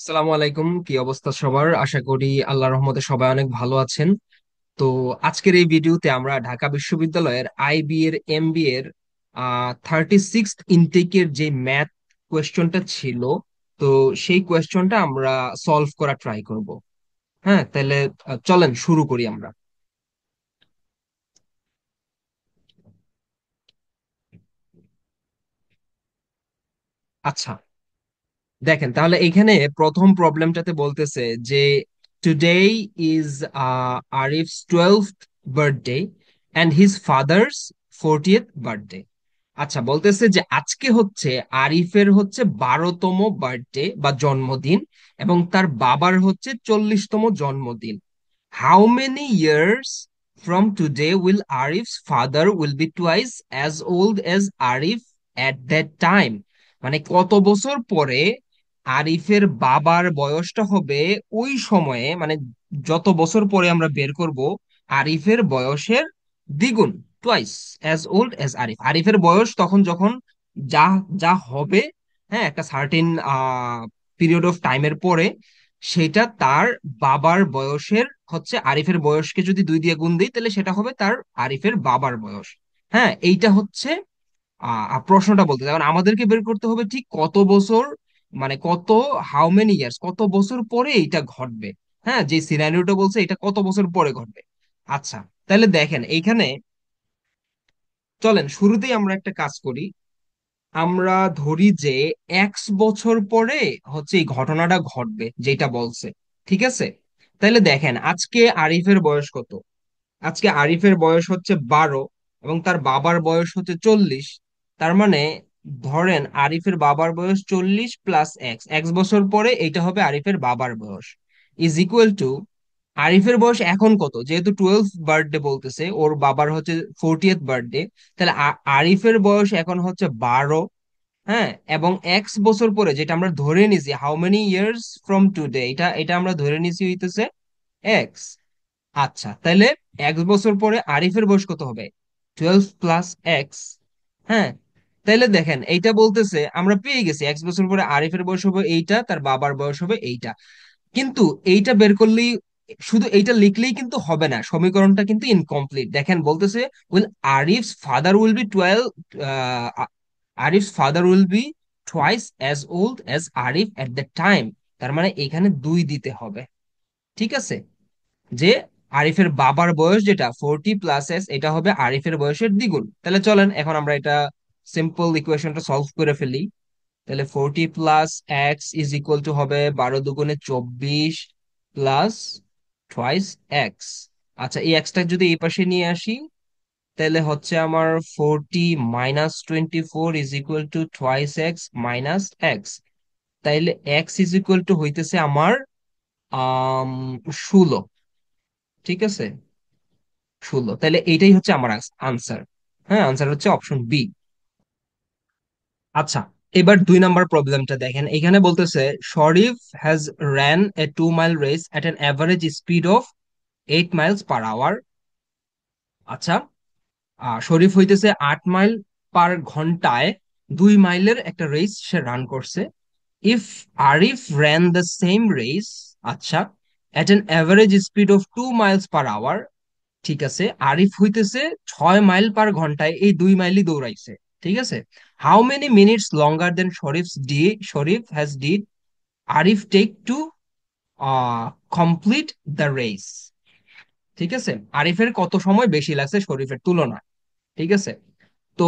আসসালামু আলাইকুম, কি অবস্থা সবার? আশা করি আল্লাহর রহমতে সবাই অনেক ভালো আছেন। তো আজকের এই ভিডিওতে আমরা ঢাকা বিশ্ববিদ্যালয়ের আইবি এর এমবি এর 36 ইনটেকের যে ম্যাথ কোয়েশ্চনটা ছিল, তো সেই কোয়েশ্চনটা আমরা সলভ করা ট্রাই করব। হ্যাঁ, তাহলে চলেন শুরু করি আমরা। আচ্ছা, দেখেন তাহলে এখানে প্রথম প্রবলেমটাতে বলতেছে যে today is Arif's 12th birthday and his father's 40th birthday. আচ্ছা, বলতেছে যে আজকে হচ্ছে আরিফের হচ্ছে 12তম বার্থডে বা জন্মদিন, এবং তার বাবার হচ্ছে 40তম জন্মদিন। How many years from today will Arif's father will be twice as old as Arif at that time? মানে কত বছর পরে আরিফের বাবার বয়সটা হবে ওই সময়ে, মানে যত বছর পরে আমরা বের করব আরিফের বয়সের দ্বিগুণ, twice as old as Arif. আরিফের বয়স তখন যখন যা যা হবে, হ্যাঁ, একটা সার্টেন পিরিয়ড অফ টাইমের পরে, সেটা তার বাবার বয়সের হচ্ছে, আরিফের বয়সকে যদি 2 দিয়ে গুণ দিই তাহলে সেটা হবে তার আরিফের বাবার বয়স। হ্যাঁ, এইটা হচ্ছে প্রশ্নটা বলতে কারণ আমাদেরকে বের করতে হবে ঠিক কত বছর, মানে কত, হাউ মেনি ইয়ার্স, কত বছর পরে এইটা ঘটবে। হ্যাঁ, যে সিনারিওটা বলছে এটা কত বছর পরে ঘটবে। আচ্ছা, তাহলে দেখেন এইখানে চলেন শুরুতেই আমরা একটা কাজ করি। আমরা ধরি যে এক্স বছর পরে হচ্ছে এই ঘটনাটা ঘটবে যেটা বলছে। ঠিক আছে, তাহলে দেখেন আজকে আরিফের বয়স কত? আজকে আরিফের বয়স হচ্ছে 12, এবং তার বাবার বয়স হচ্ছে 40। তার মানে ধরেন আরিফের বাবার বয়স 40 প্লাস এক্স, এক্স বছর পরে এইটা হবে আরিফের বাবার বয়স, ইজ ইকুয়াল টু আরিফের বয়স এখন কত, যেহেতু 12th বার্থডে বলতেছে, ওর বাবার হচ্ছে 40th বার্থডে। তাহলে আরিফের বয়স এখন হচ্ছে 12। হ্যাঁ, এবং এক্স বছর পরে যেটা আমরা ধরে নিছি, how many years from today, এটা এটা আমরা ধরে নিছি হইতেছে এক্স। আচ্ছা, তাহলে এক্স বছর পরে আরিফের বয়স কত হবে? 12 প্লাস এক্স। হ্যাঁ, তাহলে দেখেন এইটা বলতেছে আমরা পেয়ে গেছি এক্স বছর পরে আরিফের বয়স হবে এইটা, তার বাবার বয়স হবে এইটা। কিন্তু এইটা বের করলেই, শুধু এইটা লিখলেই কিন্তু হবে না, সমীকরণটা কিন্তু ইনকমপ্লিট। দেখেন বলতেছে will Arif's father will be 12, Arif's father will be twice as old as Arif at the time. তার মানে এখানে 2 দিতে হবে। ঠিক আছে, যে আরিফের বাবার বয়স যেটা 40 প্লাস এস, এটা হবে আরিফের বয়সের দ্বিগুণ। তাহলে চলেন এখন আমরা এটা সিম্পল ইকুয়েশনটা সলভ করে ফেলি। তাহলে 40 plus x is equal to হবে 12 দুগুণে 24 প্লাস টুয়াইস এক্স। আচ্ছা, এই এক্সটা যদি এই পাশে নিয়ে আসি তাহলে হচ্ছে আমার 40 - 24 is equal two twice x minus x. তাইলে এক্স ইজ ইকুয়াল টু হইতেছে আমার 16। ঠিক আছে, 16। তাহলে এইটাই হচ্ছে আমার আনসার। হ্যাঁ, আনসার হচ্ছে অপশন বি। আচ্ছা, এবার 2 নাম্বার প্রবলেমটা দেখেন। এখানে বলতেছে Sharif has ran a 2 mile race at an average speed of 8 miles per hour। আচ্ছা, শরীফ হইতেছে 8 মাইল পার ঘন্টায় 2 মাইলের একটা রেস সে রান করছে। If Arif ran the same race, আচ্ছা, at an average speed of 2 miles per hour। ঠিক আছে, আরিফ হইতেছে 6 মাইল পার ঘন্টায় এই 2 মাইলই দৌড়াইছে। ঠিক আছে, how many minutes longer than Sharif has did Arif take to complete the race? ঠিক আছে, আরিফের কত সময় বেশি লাগছে শরীফের তুলনায়? ঠিক আছে, তো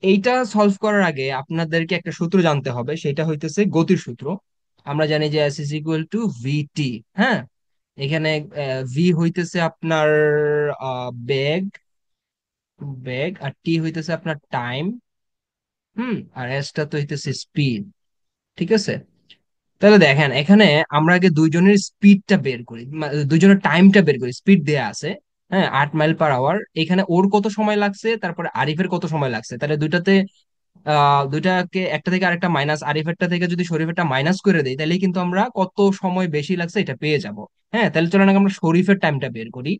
এইটা সলভ করার আগে আপনাদেরকে একটা সূত্র জানতে হবে, সেটা হইতেছে গতির সূত্র। আমরা জানি যে এস ইজ ইকুয়াল টু ভিটি। হ্যাঁ, এখানে ভি হইতেছে আপনার বেগ, বেগ, আর টি হইতেছে আপনার টাইম। আর এসটা তো হইতেছে স্পিড। ঠিক আছে, তাহলে দেখেন এখানে আমরা আগে দুইজনের স্পিডটা বের করি, দুইজনের টাইমটা বের করি। স্পিড দেয়া আছে, হ্যাঁ, 8 মাইল পার আওয়ার। এখানে ওর কত সময় লাগছে, তারপরে আরিফের কত সময় লাগছে, তাহলে দুইটাতে দুইটাকে একটা থেকে আরেকটা মাইনাস, আরিফেরটা থেকে যদি শরীফেরটা মাইনাস করে দেই তাহলে কিন্তু আমরা কত সময় বেশি লাগছে এটা পেয়ে যাব। হ্যাঁ, তাহলে চলেন আগে আমরা শরীফের টাইমটা বের করি।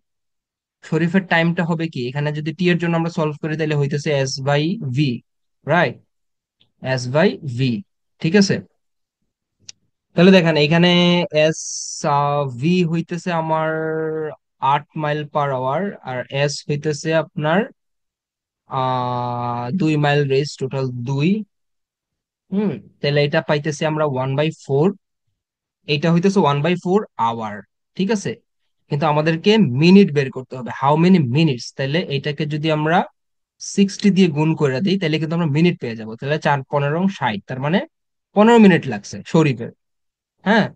শরীফের টাইমটা হবে কি, এখানে যদি টি এর জন্য আমরা সলভ করি তাহলে হইতেছে S by V. Right, S by V. ঠিক আছে, তাহলে দেখেন এখানে এস ভি হইতেছে আমার 8 মাইল পার আওয়ার, আর এস হইতেছে আপনার 2 মাইল রেস, টোটাল 2। হুম। তাহলে এটা পাইতেছি আমরা 1/4, এইটা হইতেছে 1/4 আওয়ার। ঠিক আছে, কিন্তু আমাদেরকে মিনিট বের করতে হবে, হাউ মেনি মিনিটস। তাহলে এটাকে যদি আমরা 60 দিয়ে গুণ করে দিই তাহলে কিন্তু আমরা মিনিট পেয়ে যাবো। তাহলে 4 × 15 = 60, তার মানে 15 মিনিট লাগছে শরীফের। হ্যাঁ।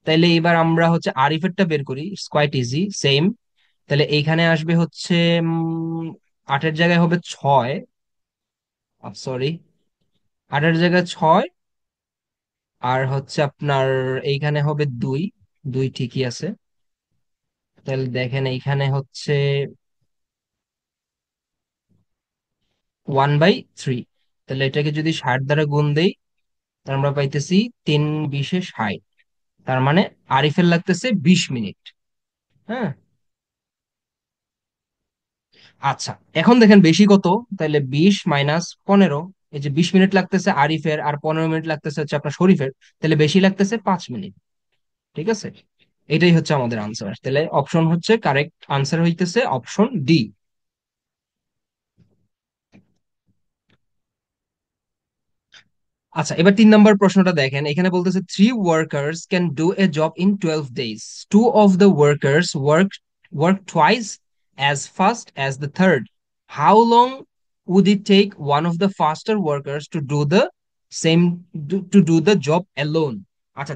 তাইলে এবার আমরা হচ্ছে আরিফেরটা বের করি, ইটস কোয়াইট ইজি, সেম। তাহলে এইখানে আসবে হচ্ছে 8-এর জায়গায় হবে 6, সরি, 8-এর জায়গায় 6, আর হচ্ছে আপনার এইখানে হবে 2, 2 ঠিকই আছে। তাহলে দেখেন এইখানে হচ্ছে 1/3। তাহলে এটাকে যদি 60 দ্বারা গুণ দেই তাহলে আমরা পাইতেছি 3×20 = 60। তার মানে আরিফের লাগতেছে 20 মিনিট। হ্যাঁ। আচ্ছা, এখন দেখেন বেশি কত, তাহলে 20 - 15, এই যে 20 মিনিট লাগতেছে আরিফের আর 15 মিনিট লাগতেছে হচ্ছে আপনার শরীফের, তাহলে বেশি লাগতেছে 5 মিনিট। ঠিক আছে, এটাই হচ্ছে আমাদের আনসার। তাহলে অপশন হচ্ছে কারেক্ট আনসার হইতেছে অপশন ডি। আচ্ছা, এবার 3 নম্বর প্রশ্নটা দেখেন, এখানে বলতেছে three workers can do a job in 12 days, two of the workers work twice as fast as the third. How long would it take one of the faster workers to do the same, to do the job alone? আচ্ছা,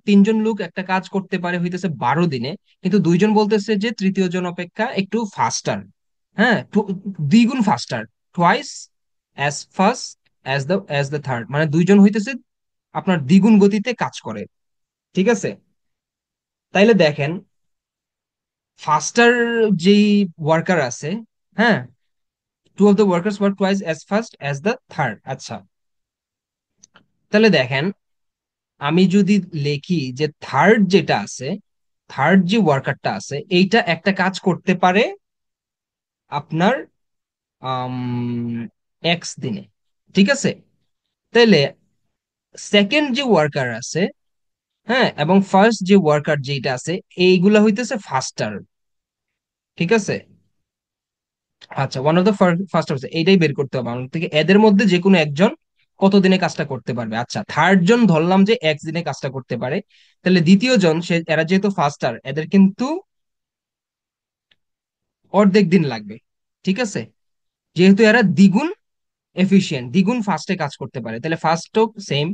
তিনজন লোক একটা কাজ করতে পারে হইতেছে 12 দিনে, কিন্তু দুইজন বলতেছে যে তৃতীয় জন অপেক্ষা একটু ফাস্টার। হ্যাঁ, দ্বিগুণ ফাস্টার, twice as fast as the third, মানে দুইজন হইতেছে আপনার দ্বিগুণ গতিতে কাজ করে। ঠিক আছে, তাইলে দেখেন ফাস্টার যেই ওয়ার্কার আছে, হ্যাঁ, two of the workers work twice as fast as the third. আচ্ছা, তাহলে দেখেন আমি যদি লিখি যে থার্ড যেটা আছে, থার্ড যে ওয়ার্কারটা আছে এইটা একটা কাজ করতে পারে আপনার এক্স দিনে। ঠিক আছে, তাইলে সেকেন্ড যে ওয়ার্কার আছে, হ্যাঁ, এবং ফার্স্ট যে ওয়ার্কার যেটা আছে, এইগুলা হইতেছে ফাস্টার। ঠিক আছে। আচ্ছা, ওয়ান অফ দ্য ফার্স্ট হচ্ছে এইটাই বের করতে হবে আমাদের থেকে, এদের মধ্যে যে কোনো একজন কত দিনে কাজটা করতে পারবে। আচ্ছা, থার্ড জন ধরলাম যে এক দিনে কাজটা করতে পারে, তাহলে দ্বিতীয় জন সে, এরা যেহেতু ফাস্টার, এদের কিন্তু অর্ধেক দিন লাগবে। ঠিক আছে, যেহেতু এরা দ্বিগুণ এফিশিয়েন্ট, দ্বিগুণ ফাস্টে কাজ করতে পারে, তাহলে ফার্স্টও সেম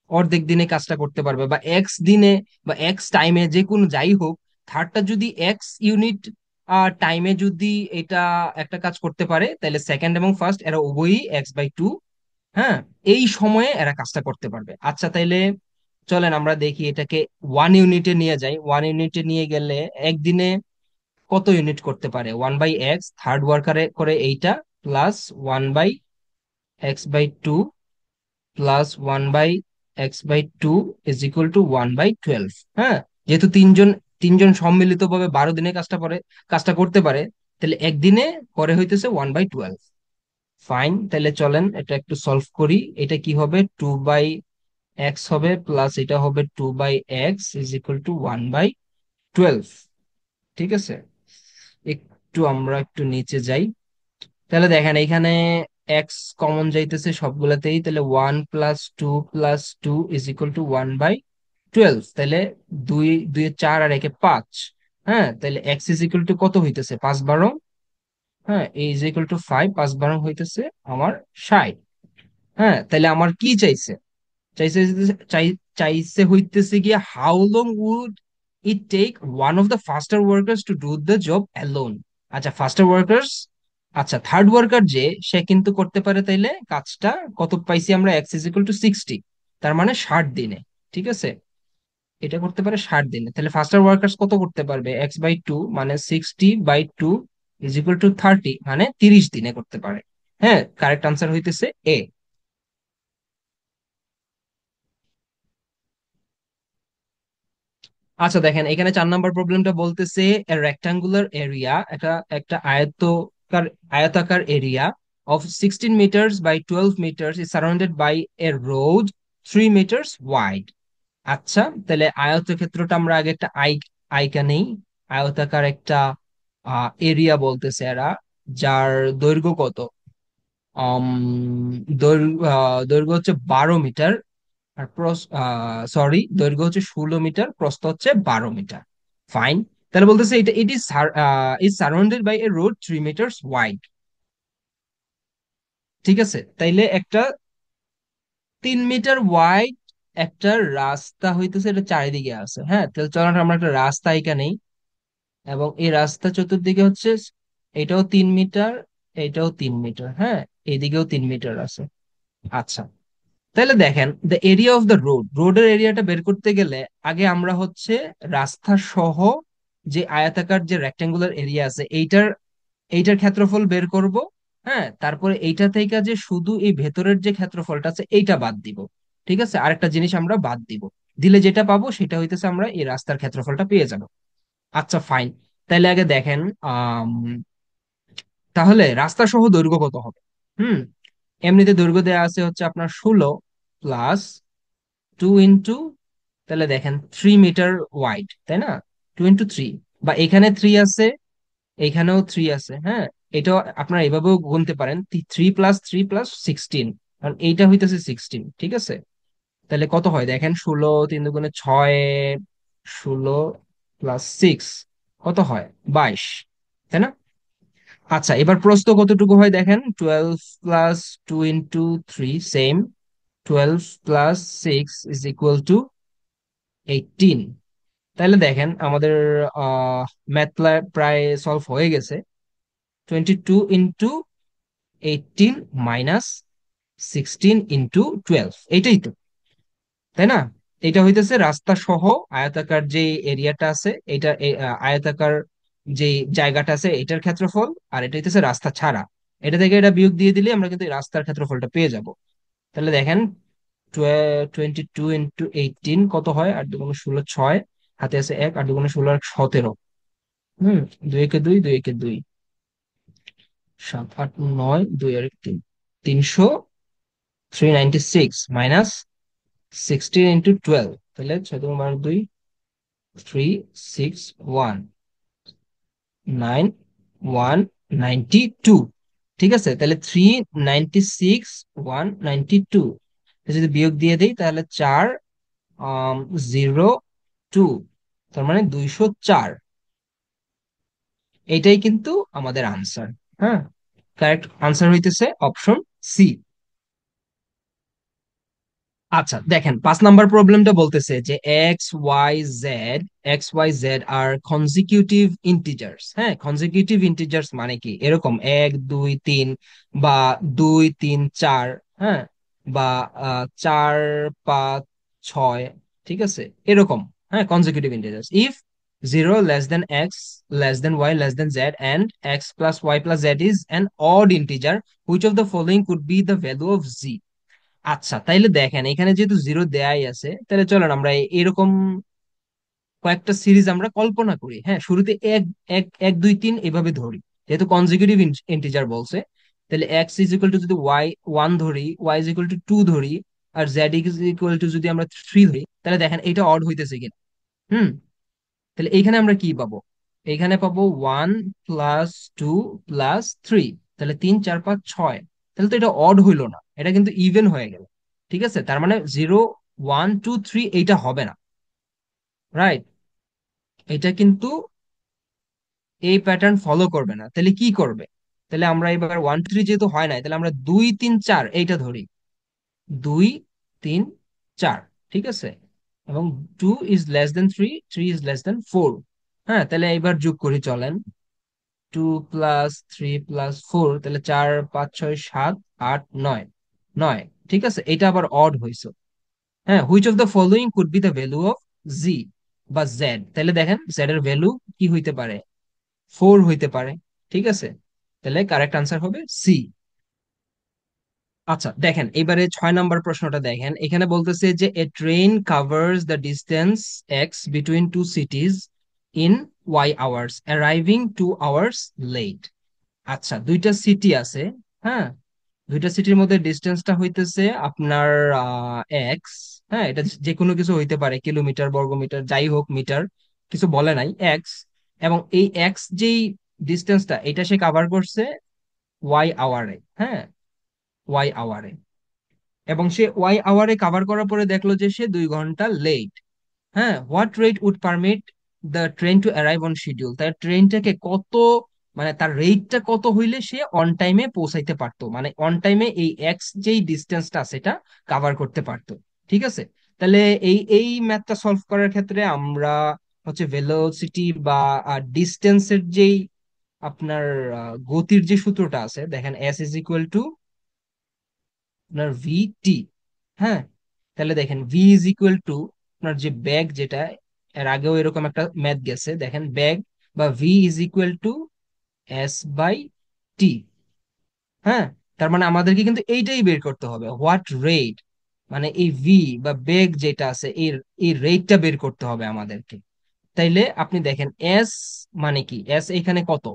অর্ধেক দিনে কাজটা করতে পারবে, বা এক্স দিনে বা এক্স টাইমে, যে কোনো যাই হোক, থার্ডটা যদি এক্স ইউনিট টাইমে যদি এটা একটা কাজ করতে পারে, তাহলে সেকেন্ড এবং ফার্স্ট এরা উভয়ই x/2, হ্যাঁ, এই সময়ে এরা কাজটা করতে পারবে। আচ্ছা, তাইলে চলেন আমরা দেখি এটাকে 1 ইউনিটে নিয়ে যাই। 1 ইউনিটে নিয়ে গেলে একদিনে কত ইউনিট করতে পারে, 1/x, থার্ড ওয়ার্কারে করে এইটা, plus 1/x/2 plus 1/x/2 is equal two 1/12। হ্যাঁ, যেহেতু তিনজন তিনজন সম্মিলিত ভাবে 12 দিনে কাজটা করতে পারে, তাহলে একদিনে করে হইতেছে 1/12। ফাইন, তাহলে চলেন এটা একটু সলভ করি। এটা কি হবে, 2/x হবে, প্লাস এটা হবে 2/x ইজ ইকুয়াল টু 1/12। ঠিক আছে, আমরা একটু নিচে যাই। তাহলে দেখেন এখানে এক্স কমন যাইতেছে সবগুলাতেই, তাহলে 1+2+2 ইজ ইকুয়াল টু 1/12। তাহলে দুই দুই 4 আর 1-এ 5। হ্যাঁ, তাহলে এক্স ইজ ইকুয়াল টু কত হইতেছে, 5 12। হ্যাঁ, এ ইজ ইকুয়াল টু 5, 5 12 হইতেছে আমার 60। হ্যাঁ, তাহলে আমার কি চাইছে, চাইছে চাইছে হইতেছে গিয়ে how long would it take one of the faster workers to do the job alone. আচ্ছা, ফাস্টার ওয়ার্কার্স, আচ্ছা থার্ড ওয়ার্কার যে, সে কিন্তু করতে পারে তাইলে কাজটা, কত পাইছি আমরা, এক্স ইজ ইকুয়াল টু 60, তার মানে 60 দিনে। ঠিক আছে, এটা করতে পারে 60 দিনে, তাহলে ফাস্টার ওয়ার্কার্স কত করতে পারবে, x/2 মানে 60/2 ইজ ইকুয়াল টু 30, মানে 30 দিনে করতে পারে। হ্যাঁ, কারেক্ট আনসার হইতেছে এ। আচ্ছা, দেখেন এখানে 4 নম্বর প্রবলেমটা বলতেছে রেক্টাঙ্গুলার এরিয়া, একটা একটা আয়তাকার area of 16 metres by 12 metres is surrounded by a road 3 metres wide. আচ্ছা, তাহলে আয়তক্ষেত্রটা আমরা আগে একটা আইকা নেই। আয়তাকার একটা এরিয়া বলতেছে এরা, যার দৈর্ঘ্য কত? আম, দৈর্ঘ্য হচ্ছে 12 মিটার, আর সরি, দৈর্ঘ্য হচ্ছে 16 মিটার, প্রস্থ হচ্ছে 12 মিটার। ফাইন। তাহলে বলতেছে এটা it is is surrounded by a road 3 metre wide. ঠিক আছে, তাইলে একটা 3 মিটার ওয়াইড একটা রাস্তা হইতেছে, এটা চারিদিকে আছে। হ্যাঁ, তাহলে চলো আমরা একটা রাস্তা এখানে নেই, এবং এই রাস্তা চতুর্দিকে হচ্ছে, এটাও 3 মিটার, এটাও 3 মিটার, হ্যাঁ, এদিকেও 3 মিটার আছে। আচ্ছা, তাহলে দেখেন the area of the road, রোডের এরিয়াটা বের করতে গেলে আগে আমরা হচ্ছে রাস্তা সহ যে আয়তাকার যে রেক্টাঙ্গুলার এরিয়া আছে এইটার এইটার ক্ষেত্রফল বের করব। হ্যাঁ, তারপরে এইটা থেকে যে শুধু এই ভেতরের যে ক্ষেত্রফলটা আছে এইটা বাদ দিব। ঠিক আছে, আরেকটা জিনিস আমরা বাদ দিব, দিলে যেটা পাবো সেটা হইতেছে আমরা এই রাস্তার ক্ষেত্রফলটা পেয়ে যাব। আচ্ছা ফাইন। তাহলে আগে দেখেন, আম, তাহলে রাস্তা সহ দৈর্ঘ্য কত হবে? হুম, এমনিতে দৈর্ঘ্য দেওয়া আছে হচ্ছে আপনার 16 + 2 তাহলে দেখেন 3 মিটার ওয়াইড, তাই না? 2 × 3, বা এখানে 3 আছে, এখানেও 3 আছে। হ্যাঁ, এটা আপনারা এভাবেও গুনতে পারেন, 3 + 3 + 16, কারণ এইটা হইতেছে 16। ঠিক আছে, তাহলে কত হয় দেখেন, 16 3 × 6, 16 + 6 কত হয়? 22, তাই না? আচ্ছা, এবার প্রস্থ কতটুকু হয় দেখেন, 12 + 2 × 3 সেম, 12 + 6 = 18। তাহলে দেখেন আমাদের ম্যাথ প্রায় সলভ হয়ে গেছে। 22 × 18 -16 × 12, এইটাই তো, তাই না? এটা হইতেছে রাস্তা সহ আয়তাকার যে এরিয়াটা আছে, এটা আয়তাকার যে জায়গাটা আছে এটার ক্ষেত্রফল, আর এটা হইতেছে রাস্তা ছাড়া। এটা থেকে এটা বিয়োগ দিয়ে দিলে আমরা কিন্তু এই রাস্তার ক্ষেত্রফলটা পেয়ে যাব। তাহলে দেখেন 22 × 18 কত হয়? 8 × 2 = 16, 6, হাতে আছে 1, 8 × 2 = 16 আর 17। হুম, 2 × 2 = 2, 2 × 2 = 7, 8, 9, 2 আর 1 3, 396 -16 × 12, তাহলে 6 × 2 = 36192। ঠিক আছে, তাহলে 396 192 যদি বিয়োগ দিয়ে দেই তাহলে 402, তার মানে 204। এটাই কিন্তু আমাদের আনসার। হ্যাঁ, কারেক্ট আনসার হইতেছে অপশন সি। আচ্ছা দেখেন, 5 নাম্বার প্রবলেমটা বলতেছে যে এক্স ওয়াই জেড আর কনজিকিউটিভ ইন্টিজার্স। হ্যাঁ, কনজিকিউটিভ ইন্টিজার্স মানে কি? এরকম 1 2 3, বা 2 3 4, হ্যাঁ, বা 4 5 6, ঠিক আছে, এরকম। হ্যাঁ, consecutive integers if 0 < y z and x + y + z is an odd integer, which of the following could be the value of z? আচ্ছা, তাইলে দেখেন এখানে যেহেতু জিরো দেয়াই আছে, তাহলে চলেন আমরা এরকম কয়েকটা সিরিজ আমরা কল্পনা করি। হ্যাঁ, শুরুতে এক এক এক দুই তিন এভাবে ধরি, যেহেতু কনজিকিউটিভ ইন্টিজার বলছে। তাহলে x = যদি y 1 ধরি, y = 2 ধরি, আর z = যদি আমরা 3 ধরি, তাহলে দেখেন এটা অড হইতেছে কিনা। হুম, তাহলে এইখানে আমরা কি পাবো? এইখানে পাবো 1 + 2 + 3, তাহলে 3 4 5 6। তাহলে তো এটা অড হইলো না, এটা কিন্তু ইভেন হয়ে গেল। ঠিক আছে, তার মানে 0 1 2 3 এইটা হবে না, রাইট? এটা কিন্তু এই প্যাটার্ন ফলো করবে না। তাহলে কি করবে? তাহলে আমরা এবার 1 2 3 যেহেতু হয় নাই, তাহলে আমরা 2 3 4 এইটা ধরি, 2 3 4। ঠিক আছে, এবং 2 is less than 3, 3 is less than 4। হ্যাঁ, তাহলে এবার যোগ করি চলেন, 2 + 3 + 4, তাহলে 4 5 6 7 8 9, 9। ঠিক আছে, এটা আবার অড হইছে। হ্যাঁ, which of the following could be the value of G বা জেড? তাহলে দেখেন জেড এর ভ্যালু কি হইতে পারে? 4 হইতে পারে। ঠিক আছে, তাহলে কারেক্ট আনসার হবে সি। আচ্ছা দেখেন, এবারে 6 নাম্বার প্রশ্নটা দেখেন, এখানে বলতেছে যে a train covers the distance X between two cities in y hours, arriving 2 hours late. আচ্ছা, দুইটা সিটি আছে। হ্যাঁ, দুইটা সিটির মধ্যে ডিস্টেন্সটা হইতেছে আপনার এক্স। হ্যাঁ, এটা যে কোনো কিছু হইতে পারে, কিলোমিটার, বর্গমিটার, যাই হোক, মিটার, কিছু বলে নাই, এক্স। এবং এই এক্স যেই ডিস্টেন্সটা, এটা সে কাভার করছে ওয়াই আওয়ারে। হ্যাঁ, ওয়াই আওয়ারে। এবং সে ওয়াই আওয়ারে কাভার করার পরে দেখলো যে সে 2 ঘন্টা লেট। হ্যাঁ, what rate would permit the train to arrive on schedule, তার ট্রেনটাকে কত, মানে তার রেটটা কত হইলে সে অন টাইমে পৌঁছাইতে পারতো, মানে অন টাইমে এই এক্স যেই ডিস্টেন্সটা সেটা কাভার করতে পারতো। ঠিক আছে। তাহলে এই ম্যাথটা সলভ করার ক্ষেত্রে আমরা হচ্ছে ভেলোসিটি বা ডিস্টেন্সের যেই আপনার গতির যে সূত্রটা আছে, দেখেন এস ইজ ইকুয়াল টু আপনার ভি টি। হ্যাঁ, তাহলে দেখেন ভি ইজ ইকুয়াল টু আপনার যে ব্যাগ, যেটা এর আগেও এরকম একটা ম্যাথ গেছে, দেখেন ব্যাগ বা V is equal to S by T. হ্যাঁ, তার মানে আমাদেরকে কিন্তু এইটাই বের করতে হবে, হোয়াট রেট, মানে এই ভি বা বেগ যেটা আছে, এর এই রেটটা বের করতে হবে আমাদেরকে। তাইলে আপনি দেখেন এস মানে কি, এস এখানে কত,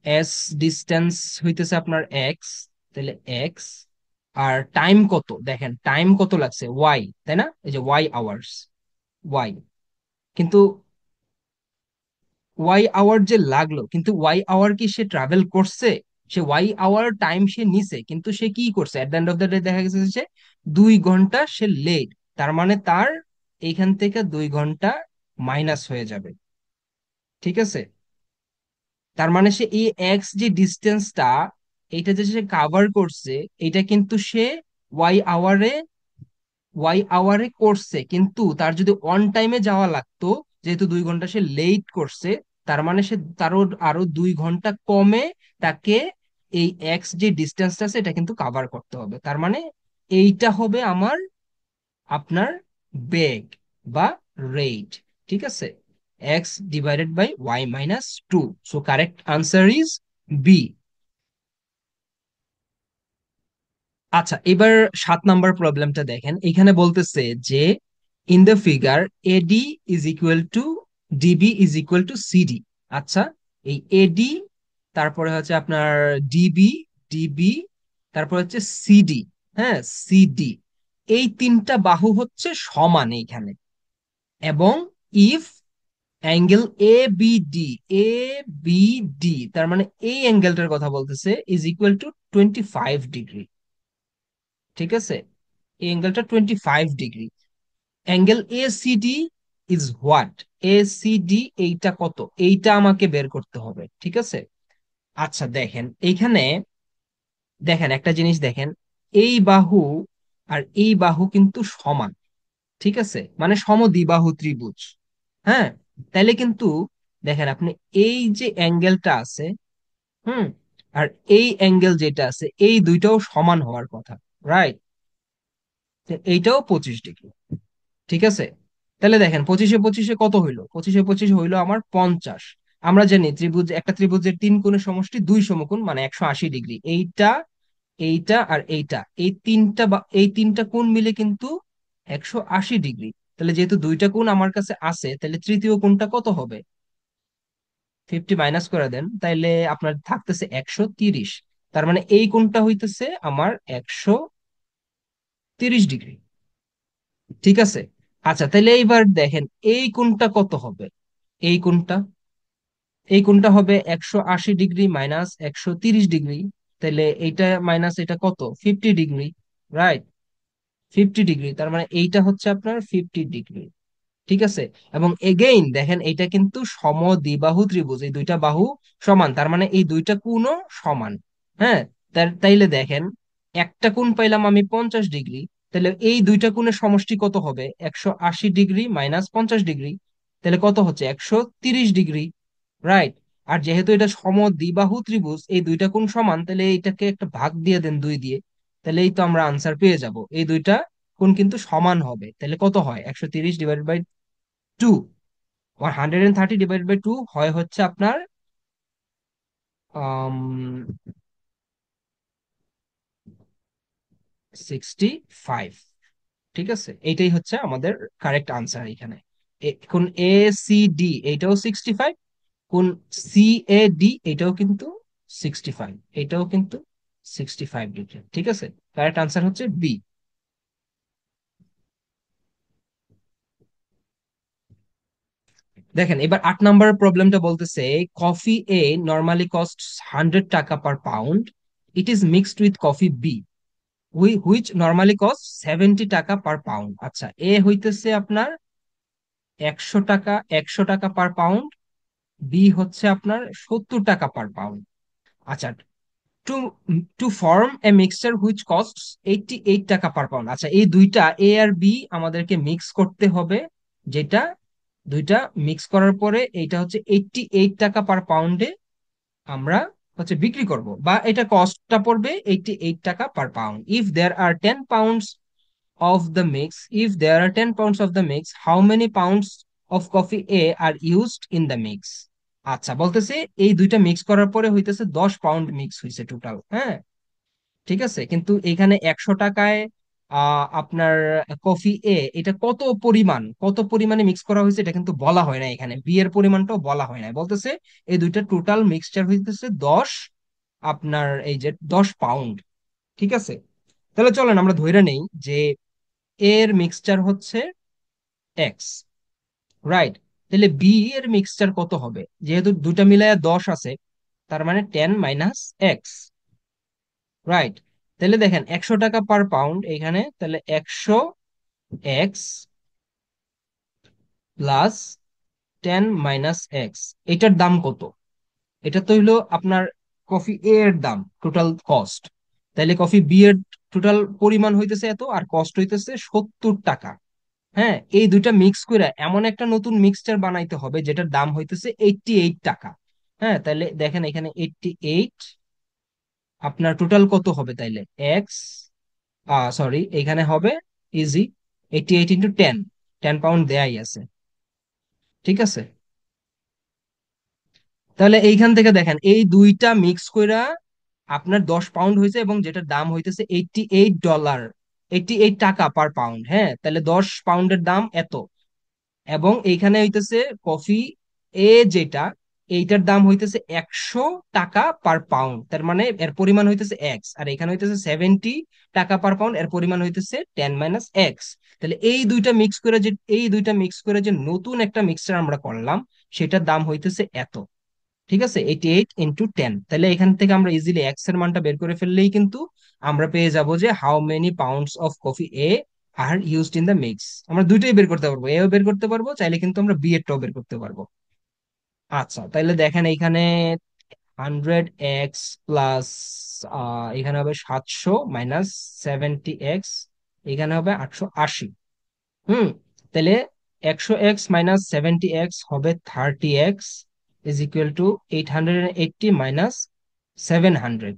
এস ডিস্টেন্স হইতেছে আপনার এক্স, তাহলে এক্স। আর টাইম কত, দেখেন টাইম কত লাগছে, ওয়াই, তাই না, এই যে ওয়াই আওয়ার্স, ওয়াই। কিন্তু ওয়াই আওয়ার যে লাগলো, কিন্তু ওয়াই আওয়ার কি সে ট্রাভেল করছে? সে ওয়াই আওয়ার টাইম সে নিছে, কিন্তু সে কি করছে, at the end of the day দেখা গেছে যে 2 ঘন্টা সে লেট। তার মানে তার এইখান থেকে 2 ঘন্টা মাইনাস হয়ে যাবে। ঠিক আছে। তার মানে সে এই এক্স যে ডিস্টেন্সটা, এইটা যে সে কাভার করছে, এটা কিন্তু সে ওয়াই আওয়ারে ওয়াই আওয়ারে করছে, কিন্তু তার যদি অন টাইমে যাওয়া লাগতো, যেহেতু 2 ঘন্টা সে লেট করছে, তার মানে সে তারও আরো 2 ঘন্টা কমে তাকে এই এক্স যে ডিস্টেন্সটা আছে এটা কিন্তু কাভার করতে হবে। তার মানে এইটা হবে আমার আপনার বেগ বা রেট। ঠিক আছে, X divided by Y minus two. So correct answer is B. আচ্ছা, এবার 7 নাম্বার প্রবলেমটা দেখেন, এখানে বলতেছে যে in the figure AD is equal to DB is equal to CD. আচ্ছা, এই এডি, তারপরে হচ্ছে আপনার ডিবি, ডিবি, তারপর হচ্ছে সিডি। হ্যাঁ, সিডি, এই তিনটা বাহু হচ্ছে সমান এইখানে। এবং if angle A B D, A B D, তার মানে এই অ্যাঙ্গেলটার কথা বলতেছে, ইজ ইকুয়াল টু 25 ডিগ্রি। ঠিক আছে, এই অ্যাঙ্গেলটা 25 degree. Angle A CD is what, A CD এইটা কত, এইটা আমাকে বের করতে হবে। ঠিক আছে। আচ্ছা দেখেন এইখানে, দেখেন একটা জিনিস দেখেন, এই বাহু আর এই বাহু কিন্তু সমান। ঠিক আছে, মানে সমদ্বিবাহু ত্রিভুজ। হ্যাঁ, তাইলে কিন্তু দেখেন আপনি এই যে অ্যাঙ্গেলটা আছে, হুম, আর এই অ্যাঙ্গেল যেটা আছে, এই দুইটাও সমান হওয়ার কথা, রাইট? এইটাও 25 ডিগ্রি। ঠিক আছে। তাহলে দেখেন 25-এ 25-এ কত হইলো, 25-এ 25 হইলো আমার 50। আমরা জানি ত্রিভুজ, একটা ত্রিভুজের 3 কোণের সমষ্টি 2 সমকোণ, মানে 180 ডিগ্রি। এইটা, এইটা আর এইটা, এই তিনটা বা এই তিনটা কোণ মিলে কিন্তু 180 ডিগ্রি। তাহলে যেহেতু দুইটা কোণ আমার কাছে আছে, তাহলে তৃতীয় কোণটা কত হবে? 50 মাইনাস করে দেন, তাইলে আপনার থাকতেছে 130। তার মানে এই কোণটা হইতেছে আমার 130 ডিগ্রি। ঠিক আছে। আচ্ছা, তাহলে এইবার দেখেন এই কোণটা কত হবে, এই কোণটা, এই কোণটা হবে 180 ডিগ্রি মাইনাস 130 ডিগ্রি। তাহলে এইটা মাইনাস এটা কত, 50 ডিগ্রি, রাইট? 50 ডিগ্রি, তার মানে এইটা হচ্ছে আপনার 50 ডিগ্রি। ঠিক আছে। এবং এগেইন দেখেন এটা কিন্তু সমদ্বিবাহু ত্রিভুজ, এই দুইটা বাহু সমান, তার মানে এই দুইটা কোণও সমান। হ্যাঁ, তাইলে দেখেন একটা কোণ পাইলাম আমি 50 ডিগ্রি, তাহলে এই দুইটা কোণের সমষ্টি কত হবে, 180 ডিগ্রি মাইনাস 50 ডিগ্রি, তাহলে কত হচ্ছে, 130 ডিগ্রি, রাইট? আর যেহেতু এটা সমদ্বিবাহু ত্রিভুজ, এই দুইটা কোণ সমান, তাহলে এইটাকে একটা ভাগ দিয়ে দেন 2 দিয়ে, তাহলে এই তো আমরা আনসার পেয়ে যাব, এই দুইটা কোণ কিন্তু সমান হবে। তাহলে কত হয়, 130/2, 130/2 হয় হচ্ছে আপনার 65। ঠিক আছে, এইটাই হচ্ছে আমাদের কারেক্ট আনসার এখানে। কোন এ সি ডি এইটাও 65, কোন সি এ ডি এটাও কিন্তু 65, এটাও কিন্তু 65 ডিগ্রি, ঠিক আছে। কারেক্ট আনসার হচ্ছে বি। দেখেন এবার 8 নাম্বার প্রবলেমটা বলতেছে, coffee A normally cost 100 taka per pound, it is mixed with coffee B which normally cost 70 টাকা পার পাউন্ড। আচ্ছা, এ হইতেছে আপনার 100 টাকা, 100 টাকা পার পাউন্ড, বি হচ্ছে আপনার 70 টাকা পার পাউন্ড। আচ্ছা, to to form a mixture which cost 88 টাকা পার পাউন্ড। আচ্ছা, এই দুইটা এ আর বি আমাদেরকে মিক্স করতে হবে, যেটা দুইটা মিক্স করার পরে এইটা হচ্ছে 88 টাকা পার পাউন্ডে আমরা হচ্ছে বিক্রি করব, বা এটা কস্টটা পড়বে 88 টাকা per pound. If there are 10 pounds of the mix, if there are 10 pounds of the mix, how many pounds of coffee are used in the mix. আচ্ছা, বলতেছে এই দুইটা মিক্স করার পরে হইতেছে 10 পাউন্ড মিক্স হয়েছে টোটাল, হ্যাঁ, ঠিক আছে। কিন্তু এখানে 100 টাকায় আপনার কফি এ এটা কত পরিমাণে মিক্স করা হয়েছে এটা কিন্তু বলা হয় না, এখানে বি এর পরিমাণটাও বলা হয় না, বলতেছে এই দুইটা টোটাল মিক্সচার হইতেছে 10, আপনার এই যে 10 পাউন্ড, ঠিক আছে। তাহলে চলেন আমরা ধরে নেই যে এর মিক্সচার হচ্ছে এক্স, রাইট। তাহলে বি এর মিক্সচার কত হবে, যেহেতু দুটা মিলায় 10 আছে, তার মানে 10 - এক্স, রাইট। তাহলে দেখেন 100 টাকা পার পাউন্ড এখানে, তাহলে 100 এক্স প্লাস 10 - এক্স, এটার দাম কত? এটা তো হইলো আপনার কফি এ এর দাম, টোটাল কস্ট। তাহলে কফি বি এর টোটাল পরিমাণ হইতেছে এত, আর কস্ট হইতেছে 70 টাকা। হ্যাঁ, এই দুইটা মিক্স করে এমন একটা নতুন মিক্সচার বানাইতে হবে যেটার দাম হইতেছে 88 টাকা। হ্যাঁ, তাহলে দেখেন এখানে 88, আপনার টোটাল কত হবে তাইলে? এক্স, সরি, এখানে হবে ইজি 88 × 10, 10 পাউন্ড দেয়াই আছে, ঠিক আছে। তাহলে এইখান থেকে দেখেন এই দুইটা মিক্স কইরা আপনার 10 পাউন্ড হয়েছে, এবং যেটার দাম হইতেছে $88, 88 টাকা পার পাউন্ড। হ্যাঁ, তাহলে 10 পাউন্ডের দাম এত, এবং এইখানে হইতেছে কফি এ যেটা, এইটার দাম হইতেছে 100 টাকা পার পাউন্ড, তার মানে এর পরিমাণ হইতেছে এক্স, আর এখানে হইতেছে 70 টাকা পার পাউন্ড, এর পরিমাণ হইতেছে 10 - এক্স। তাহলে এই দুইটা মিক্স করে যে নতুন একটা মিক্সচার আমরা করলাম, সেটার দাম হইতেছে এত, ঠিক আছে, 88 × 10। তাহলে এখান থেকে আমরা ইজিলি এক্স এর মানটা বের করে ফেললেই কিন্তু আমরা পেয়ে যাব যে how many pounds of coffee are used in the mix. আমরা দুইটাই বের করতে পারবো, এও বের করতে পারবো, চাইলে কিন্তু আমরা বি এরটাও বের করতে পারবো। আচ্ছা, তাহলে দেখেন এইখানে 100 এক্স প্লাস, এখানে হবে 700 - 70 এক্স, এখানে হবে 880। হুম, তাহলে 100 এক্স - 70 এক্স হবে 30 এক্স, ইজ ইকুয়াল টু 880 - 700।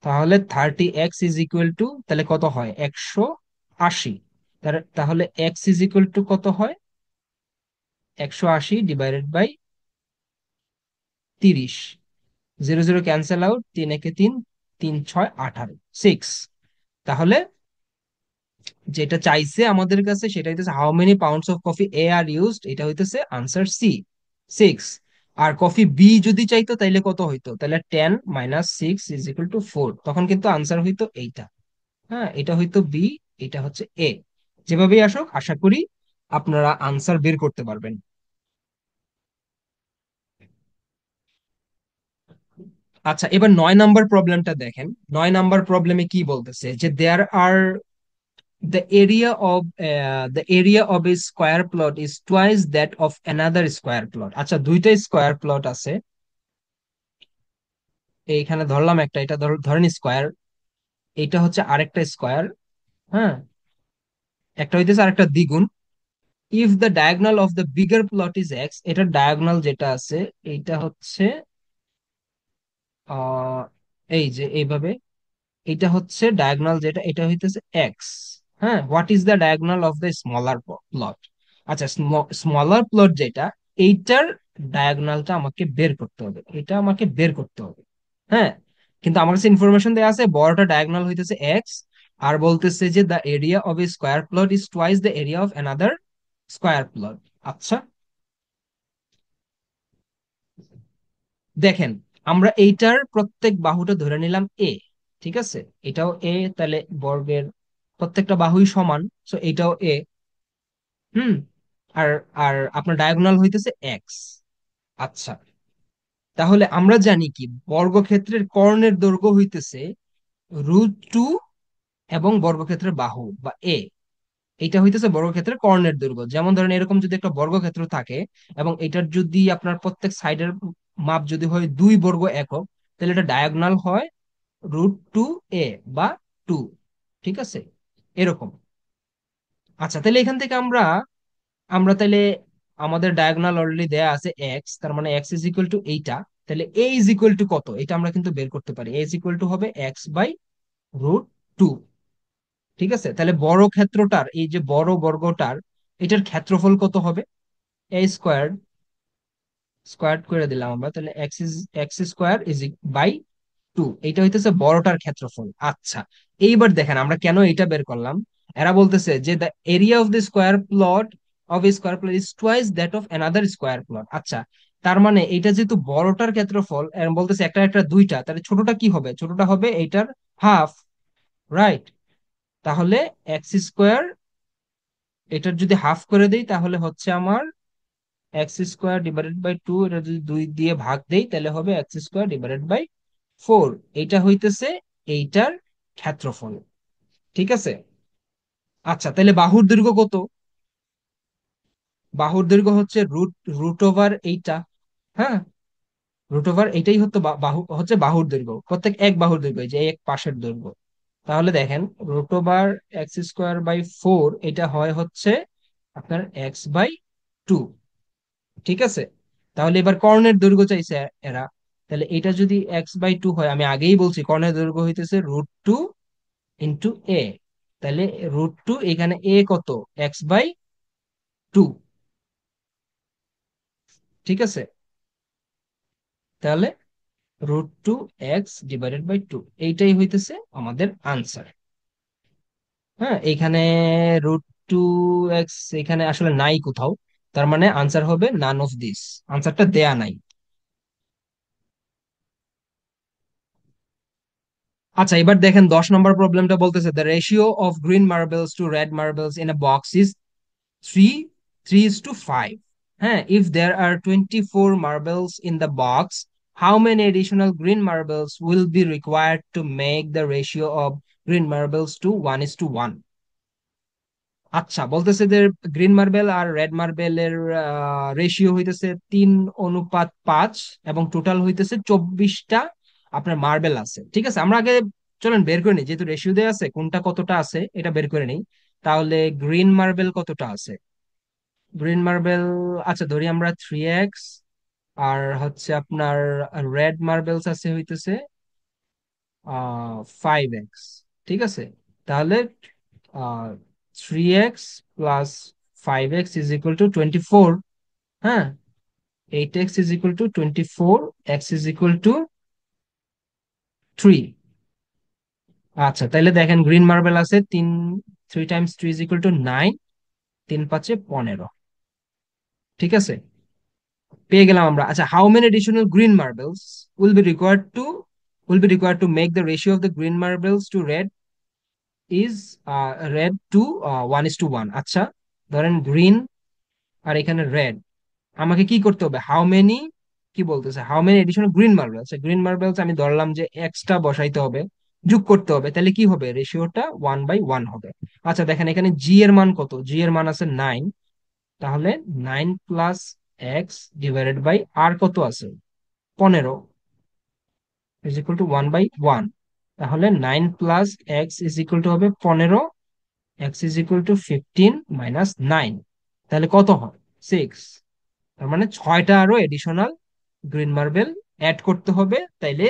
তাহলে 30 এক্স ইজ ইকুয়াল টু, তাহলে কত হয়? 180। তাহলে এক্স ইজ ইকুয়াল টু কত হয়? 180 / 30, 0 0 ক্যান্সেল আউট, 3 × 1 = 3, 3 × 6 = 18, 6। তাহলে যেটা চাইছে আমাদের কাছে সেটা হইতেছে how many pounds of coffee are used, এটা হইতেছে আনসার সি, 6। আর কফি বি যদি চাইতো তাইলে কত হইতো? তাহলে 10 - 6 = 4, তখন কিন্তু আনসার হইতো এইটা। হ্যাঁ, এটা হইতো বি, এটা হচ্ছে এ। যেভাবেই আসুক, আশা করি আপনারা আনসার বের করতে পারবেন। আচ্ছা, এবার 9 নাম্বার প্রবলেমটা দেখেন। 9 নাম্বার প্রবলেমে কি বলতেছে যে দেয়ার আর the area of a square plot is twice that of another square plot। আচ্ছা, দুইটা স্কোয়ার প্লট আছে, এইখানে ধরলাম একটা, এটা ধরেন স্কোয়ার, এটা হচ্ছে আরেকটা স্কোয়ার, হ্যাঁ, একটা হইতেছে আরেকটা দ্বিগুণ। If the diagonal of the bigger plot is x, এটার ডায়াগোনাল যেটা আছে এইটা হচ্ছে আহ এই যে এইভাবে, এটা হচ্ছে ডায়াগোনাল যেটা, এটা হইতেছে এক্স। হ্যাঁ, what is the diagonal of the smaller plot? আচ্ছা, স্মলার প্লট যেটা, এইটার ডায়াগোনালটা আমাকে বের করতে হবে, এটা আমাকে বের করতে হবে। হ্যাঁ, কিন্তু আমার কাছে ইনফরমেশন দেওয়া আছে বড়টা ডায়াগোনাল হইতেছে এক্স, আর বলতেছে যে the area of A square plot is twice the area of another square plot. আচ্ছা, দেখেন আমরা এইটার প্রত্যেক বাহুটা ধরে নিলাম এ, ঠিক আছে, এটাও এ, তাহলে বর্গের প্রত্যেকটা বাহুই সমান, সো এটাও এ। হুম। আর আর আপনার ডায়াগোনাল হইতেছে এক্স। আচ্ছা, তাহলে আমরা জানি কি বর্গক্ষেত্রের কর্ণের দৈর্ঘ্য হইতেছে √2 এবং বর্গক্ষেত্রের বাহু বা এ, এটা হইতেছে বর্গক্ষেত্রের কর্ণের দৈর্ঘ্য। যেমন ধরেন এরকম যদি একটা বর্গক্ষেত্র থাকে এবং এটার যদি আপনার প্রত্যেক সাইডের মাপ যদি হয় 2 বর্গ একক, তাহলে এটা ডায়াগোনাল হয় √2 a বা 2। ঠিক আছে, এরকম। আচ্ছা, তাহলে এখান থেকে আমরা আমরা তাহলে আমাদের ডায়াগোনাল অলরেডি দেয়া আছে এক্স, তার মানে এক্স ইজ ইকুয়াল টু এইটা। তাহলে এ ইজ ইকুয়াল টু কত, এটা আমরা কিন্তু বের করতে পারি। এ ইজ ইকুয়াল টু হবে x/√2। ঠিক আছে, তাহলে বড় ক্ষেত্রটার, এই যে বড় বর্গটার, এটার ক্ষেত্রফল কত হবে? এ স্কোয়ার, স্কোয়ার করে দিলাম আমরা, তাহলে x² / 2, এটা হইতেছে বড়টার ক্ষেত্রফল। আচ্ছা, এইবার দেখেন আমরা কেন এটা বের করলাম। এরা বলতেছে যে the area of the square plot of A square plot is twice that of another square plot. আচ্ছা, তার মানে এটা যেহেতু বড়টার ক্ষেত্রফল, এরা বলতেছে একটা একটা দুইটা, তাহলে ছোটটা কি হবে? ছোটটা হবে এইটার হাফ, রাইট? তাহলে x², এটার যদি হাফ করে দেই তাহলে হচ্ছে আমার x² / 2, এটা যদি 2 দিয়ে ভাগ দেই তাহলে হবে x² / 4। এটা হইতেছে এইটার ক্ষেত্রফল। ঠিক আছে। আচ্ছা, তাহলে বাহুর দৈর্ঘ্য কত? বাহুর দৈর্ঘ্য হচ্ছে রুট রুট ওভার এইটা। হ্যাঁ, রুট ওভার এইটাই হতো বাহু, হচ্ছে বাহুর দৈর্ঘ্য, প্রত্যেক এক বাহুর দৈর্ঘ্য, এই যে এক পাশের দৈর্ঘ্য। তাহলে দেখেন √x²/4, এটা হয় হচ্ছে আপনার x/2। ঠিক আছে, তাহলে এবার কর্ণের দৈর্ঘ্য চাইছে এরা। তাহলে এটা যদি x/2 হয়, আমি আগেই বলছি কর্ণের দৈর্ঘ্য হইতেছে √2 ইন্টু এ। তাহলে √2, এখানে এ কত? x/2। ঠিক আছে, তাহলে √2x/2, এইটাই হইতেছে আমাদের আনসার। হ্যাঁ, এখানে √2x এখানে আসলে নাই কোথাও, তার মানে আনসার হবে নান অফ দিস, আনসারটা দেয়া নাই। আচ্ছা, এবার দেখেন 10 নম্বর প্রবলেমটা বলতেছে the ratio of green marbles to red marbles in a box is 3:5। হ্যাঁ, if there are 24 marbles in the box, how many additional green marbles will be required to make the ratio of green marbles to 1:1? আচ্ছা, বলতেছে যে green marble আর red মার্বেলের ratio হইতেছে 3:5, এবং total হইতেছে 24টা আপনার মার্বেল আছে। ঠিক আছে, আমরা আগে চলেন বের করে নিই, যেহেতু রেশিও দেওয়া আছে কোনটা কতটা আছে এটা বের করে নিই। তাহলে গ্রিন মার্বেল কতটা আছে? গ্রিন মার্বেল, আচ্ছা ধরি আমরা 3x, আর হচ্ছে আপনার রেড মার্বেলস আছে হইতেছে 5x। ঠিক আছে, তাহলে 3x + 5x = 24। হ্যাঁ, 8x = 24, x = 3। আচ্ছা, তাহলে দেখেন গ্রিন মার্বেল আছে 3, 3 × 3 = 9, 3×5 = 15। ঠিক আছে, পেয়ে গেলাম আমরা। আচ্ছা, how many additional green marbles will be required to make the ratio of the green marbles to is red to 1:1? আচ্ছা, ধরেন গ্রিন আর এখানে রেড, আমাকে কি করতে হবে? হাউ মেনি, কি বলতেছে how many additional green marbles, green marbles আমি ধরলাম যে এক্সট্রা বসাইতে হবে, যোগ করতে হবে, তাহলে কি হবে? রেশিওটা 1/1 হবে। আচ্ছা দেখেন এখানে জি এর মান কত? জি এর মান আছে 9, তাহলে 9 + x/ আর কত আছে? 15 = 1/1। তাহলে 9 + x হবে 15, x = 15 - 9, তাহলে কত হয়? 6। তার মানে 6টা আরো এডিশনাল গ্রিন মার্বেল অ্যাড করতে হবে, তাইলে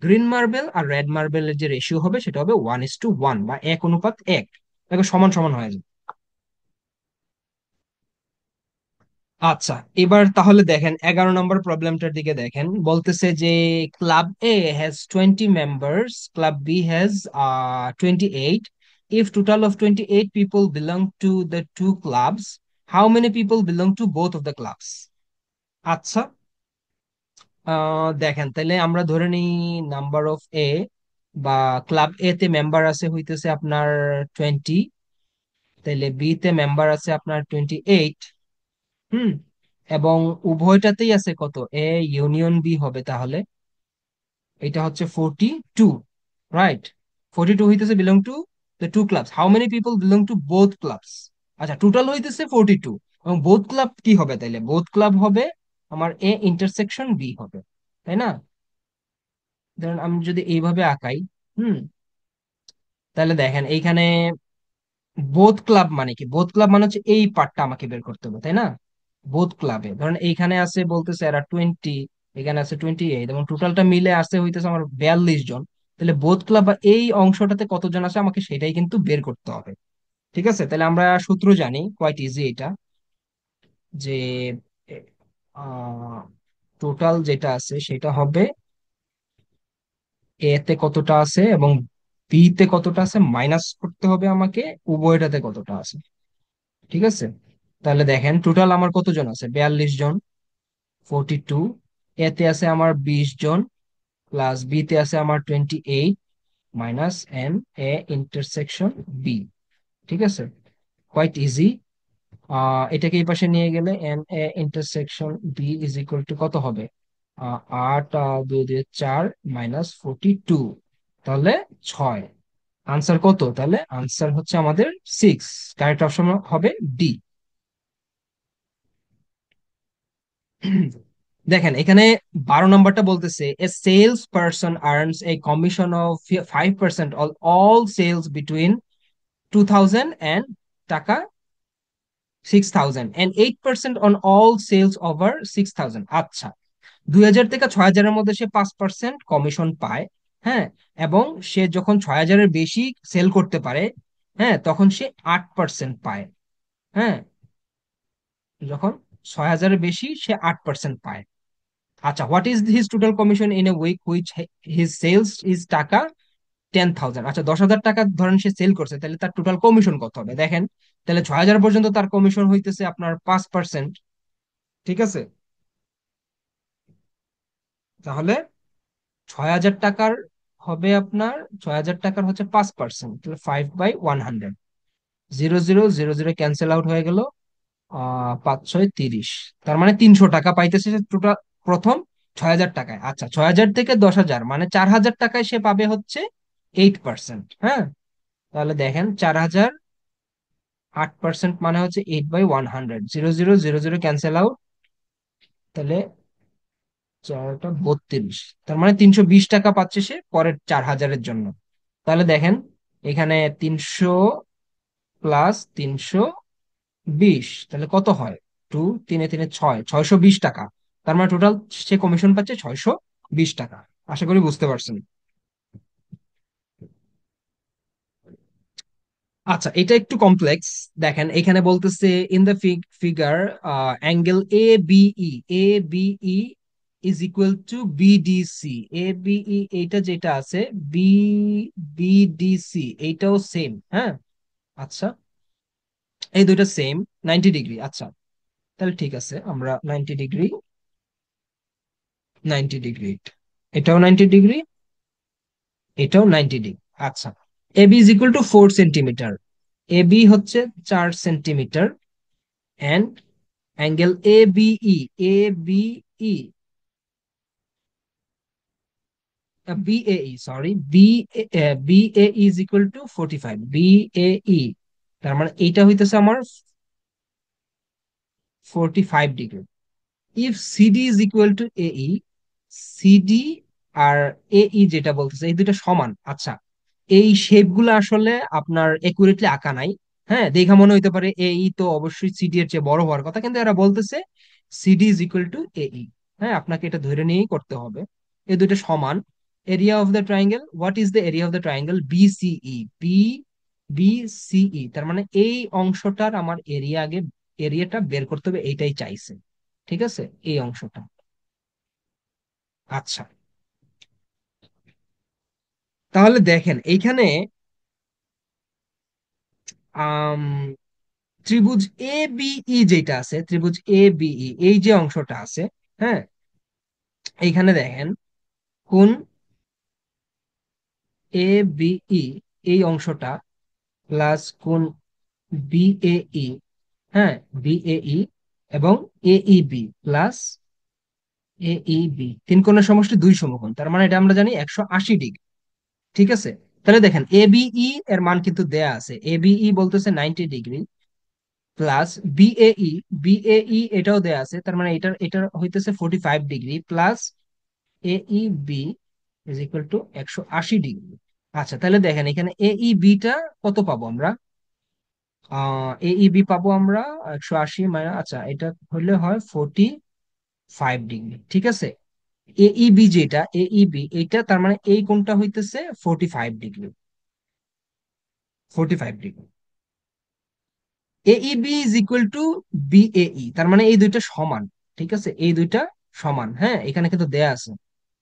গ্রিন মার্বেল আর রেড মার্বেলের যে রেশিও হবে সেটা হবে 1:1 বা 1:1, দেখো সমান সমান হয়ে যাবে। আচ্ছা, এবার তাহলে দেখেন 11 নম্বর প্রবলেমটার দিকে দেখেন, বলতেছে যে club A has 20 members, club B has 28। If total of 28 people belong to the two clubs, how many people belong to both of the clubs? আচ্ছা, দেখেন তাহলে আমরা ধরে নিই নাম্বার অফ এ বা ক্লাব এ তে মেম্বার আছে হইতেছে আপনার 20, তাহলে বি তে মেম্বার আছে আপনার 28। হুম। এবং উভয়টাতেই আছে কত, এ ইউনিয়ন বি হবে তাহলে এটা হচ্ছে 42, রাইট? 42 হইতেছে belong to the two clubs, how many people belong to both clubs? আচ্ছা, টোটাল হইতেছে 42, এবং বোথ ক্লাব কি হবে তাইলে? বোথ ক্লাব হবে আমার এ ইন্টারসেকশন বি হবে, তাই না? ধরেন আমি যদি এইভাবে আঁকাই, হুম, তাহলে দেখেন এইখানে বোথ ক্লাব মানে কি? বোথ ক্লাব মানে হচ্ছে এই পার্টটা আমাকে বের করতে হবে, তাই না? বোথ ক্লাবে ধরেন এইখানে আছে বলতেছে এরা 20, এখানে আছে 28, এবং টোটালটা মিলে আছে হইতেছে আমার 42 জন। তাহলে বোথ ক্লাব বা এই অংশটাতে কতজন আছে আমাকে সেটাই কিন্তু বের করতে হবে। ঠিক আছে, তাহলে আমরা সূত্র জানি, কোয়াইট ইজি এটা, যে টোটাল যেটা আছে সেটা হবে এ তে কতটা আছে এবং বি তে কতটা আছে মাইনাস করতে হবে আমাকে উভয়টাতে কতটা আছে। ঠিক আছে, তাহলে দেখেন টোটাল আমার কতজন আছে, 42 জন, 42। এতে আছে আমার 20 জন, প্লাস বি তে আছে আমার 28, minus N A intersection B. ঠিক আছে, কোয়াইট ইজি। এটাকে এই পাশে নিয়ে গেলে N A intersection B is equal to কত হবে? 8, 2 দিয়ে 4, -42, তাহলে 6। আনসার কত তাহলে? আনসার হচ্ছে আমাদের 6। কারেক্ট অপশন হবে ডি। দেখেন এখানে 12 নম্বরটা বলতেছে a sales person earns a commission of 5% all all sales between 2000 and টাকা 6000 and 8% on all sales over 6000। আচ্ছা, 2000 থেকে 6000-এর মধ্যে সে 5% কমিশন পায়। হ্যাঁ, এবং সে যখন 6000-এর বেশি সেল করতে পারে, হ্যাঁ, তখন সে 8% পায়। হ্যাঁ, যখন 6000-এর বেশি সে 8% পায়। আচ্ছা, what is his total commission in a week which his sales is taka 10,000? আচ্ছা, 10,000 টাকা ধরেন সে সেল করছে, তাহলে তার টোটাল কমিশন কত হবে দেখেন। তাহলে 6000 পর্যন্ত তার কমিশন হইতেছে আপনার 5%। ঠিক আছে, তাহলে 6,000 টাকার হবে আপনার, 6,000 টাকার হচ্ছে 5%, তাহলে 5/100। 0 0 0 0 ক্যান্সেল আউট হয়ে গেল। 5 6 30, তার মানে 300 টাকা পাইতেছে সে টোটাল প্রথম 6,000 টাকায়। আচ্ছা, 6,000 থেকে 10,000 মানে 4,000 টাকায় সে পাবে হচ্ছে 8%। হ্যাঁ, তাহলে দেখেন 4,000, 8% মানে হচ্ছে 8/100। 0 0 0 0 ক্যান্সেল আউট, তাহলে 4টা 32, তার মানে 320 টাকা পাচ্ছে সে পরের 4,000-এর জন্য। তাহলে দেখেন এখানে 300 + 320, তাহলে কত হয়? 2 3 3 6, 620 টাকা। তার মানে টোটাল সে কমিশন পাচ্ছে 620 টাকা। আশা করি বুঝতে পারছেন। আচ্ছা, এটা একটু কমপ্লেক্স। দেখেন এখানে বলতেছে in the figure angle A BE, A BE is equal to BDC. A BE এইটা যেটা আছে, বি বিডিসি এইটাও সেম। হ্যাঁ, আচ্ছা, এই দুইটা সেম 90 ডিগ্রি। আচ্ছা, তাহলে ঠিক আছে, আমরা 90 ডিগ্রি, 90 ডিগ্রি, এটাও 90 ডিগ্রি, এটাও 90 ডিগ্রি। আচ্ছা, A B is equal to 4 centimetre, A B হচ্ছে 4 centimetre, and angle A BE, A BE, BAE, sorry, B BA is equal to 45, BAE, তার মানে এইটা হইতেছে আমার 45 degree. If CD is equal to এই, CD আর এই যেটা বলতেছে এই দুটো সমান। আচ্ছা, এই শেপ গুলো আসলে আপনার একুরেটলি আঁকা নাই। হ্যাঁ, দেখা মনে হইতে পারে এই তো অবশ্যই সিডি এর চেয়ে বড় হওয়ার কথা, কিন্তু এরা বলতেছে সিডি ইজ ইকুয়াল টু এই। হ্যাঁ, আপনাকে এটা ধরে নিয়েই করতে হবে, এই দুটো সমান। Area of the triangle, what is the area of the triangle BCE, BCE, তার মানে এই অংশটার আমার এরিয়া আগে, এরিয়াটা বের করতে হবে, এইটাই চাইছে। ঠিক আছে, এই অংশটা। আচ্ছা, তাহলে দেখেন এইখানে আম ত্রিভুজ এ বিই যেটা আছে, ত্রিভুজ এ বিই এই যে অংশটা আছে, হ্যাঁ, এইখানে দেখেন কোন এ বিই এই অংশটা প্লাস কোণ বিএই, হ্যাঁ, বিএই এবং এইবি প্লাস এইবি, তিন কোণের সমষ্টি দুই সমকোণ, তার মানে এটা আমরা জানি 180 ডিগ্রি। ঠিক আছে, তাহলে দেখেন এবিই এর মান কিন্তু দেয়া আছে, এবিই বলতেছে 90 ডিগ্রি প্লাস বিএই, বিএই এটাও দেয়া আছে, তার মানে এটার এটার হইতেছে 45 degree plus AB is equal two 180 degree. আচ্ছা, তাহলে দেখেন এখানে এইবি টা কত পাবো আমরা? এইবি পাবো আমরা 180 মাইনাস, আচ্ছা এটা হলে হয় 45 ডিগ্রি। ঠিক আছে, এইবি যেটা এইবি এটা তার মানে এই কোণটা হইতেছে 45 degree, 45 degree. AB is equal two বিএই, তার মানে এই দুইটা সমান। ঠিক আছে, এই দুইটা সমান, হ্যাঁ, এখানে কিন্তু দেয়া আছে,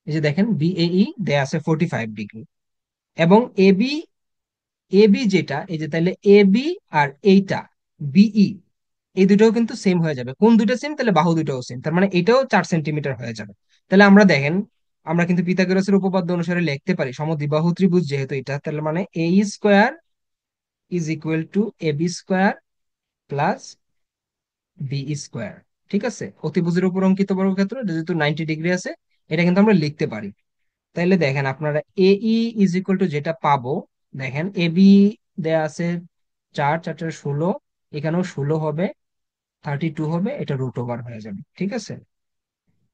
এই যে দেখেন বিএই দেয়া আছে 45 ডিগ্রি, এবং এবি, এবি যেটা এই যে, তাহলে এবি আর এইটা বিই এই দুটোও কিন্তু সেম হয়ে যাবে। কোন দুটো সেম? তাহলে বাহু দুটোও সেম, তার মানে এটাও 4 সেন্টিমিটার হয়ে যাবে। তাহলে আমরা দেখেন, আমরা কিন্তু পিথাগোরাসের উপপাদ্য অনুসারে লিখতে পারি সমদ্বিবাহু ত্রিভুজ যেহেতু এটা, তাহলে মানে A square is equal to AB square plus B square. ঠিক আছে, অতিভুজের উপর অঙ্কিত বর্গক্ষেত্র এটা যেহেতু 90 ডিগ্রি আছে, এটা কিন্তু আমরা লিখতে পারি। তাইলে দেখেন আপনারা এই ইজ ইকুয়াল টু যেটা পাবো, দেখেন এবি দেয়া আছে 4 4 16, এখানেও 16 হবে, 32 হবে, এটা রুট ওভার হয়ে যাবে। ঠিক আছে,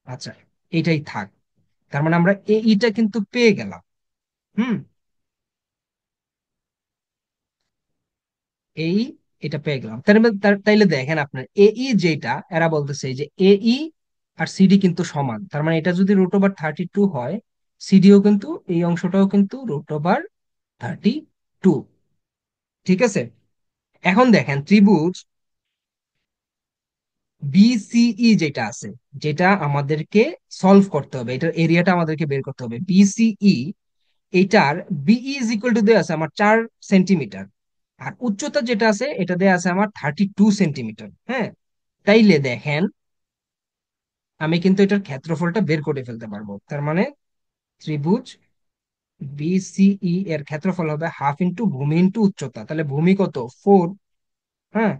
আচ্ছা, এটাই থাক। তার মানে আমরা এইটা কিন্তু পেয়ে গেলাম। হুম, এই এটা পেয়ে গেলাম, তাইলে দেখেন আপনার যেটা এরা বলতেছে যে আর সিডি কিন্তু সমান, তার মানে এটা যদি রুট ওভার 32 হয়, সিডিও কিন্তু এই অংশটাও কিন্তু রুট ওভার 32। ঠিক আছে, এখন দেখেন ত্রিভুজ বিসিই যেটা আছে, যেটা আমাদেরকে সলভ করতে হবে, এটার এরিয়াটা আমাদেরকে বের করতে হবে। বিসিই এটার বিই ইজ ইকুয়াল টু দেওয়া আছে আমার 4 সেন্টিমিটার, আর উচ্চতা যেটা আছে এটা দেওয়া আছে আমার 32 সেন্টিমিটার। হ্যাঁ, তাইলে দেখেন আমি কিন্তু এটার ক্ষেত্রফলটা বের করে ফেলতে পারবো, তার মানে ত্রিভুজ বিসিই এর ক্ষেত্রফল হবে হাফ ইন্টু ভূমি ইন্টু উচ্চতা, তাহলে ভূমি কত? 4। হ্যাঁ,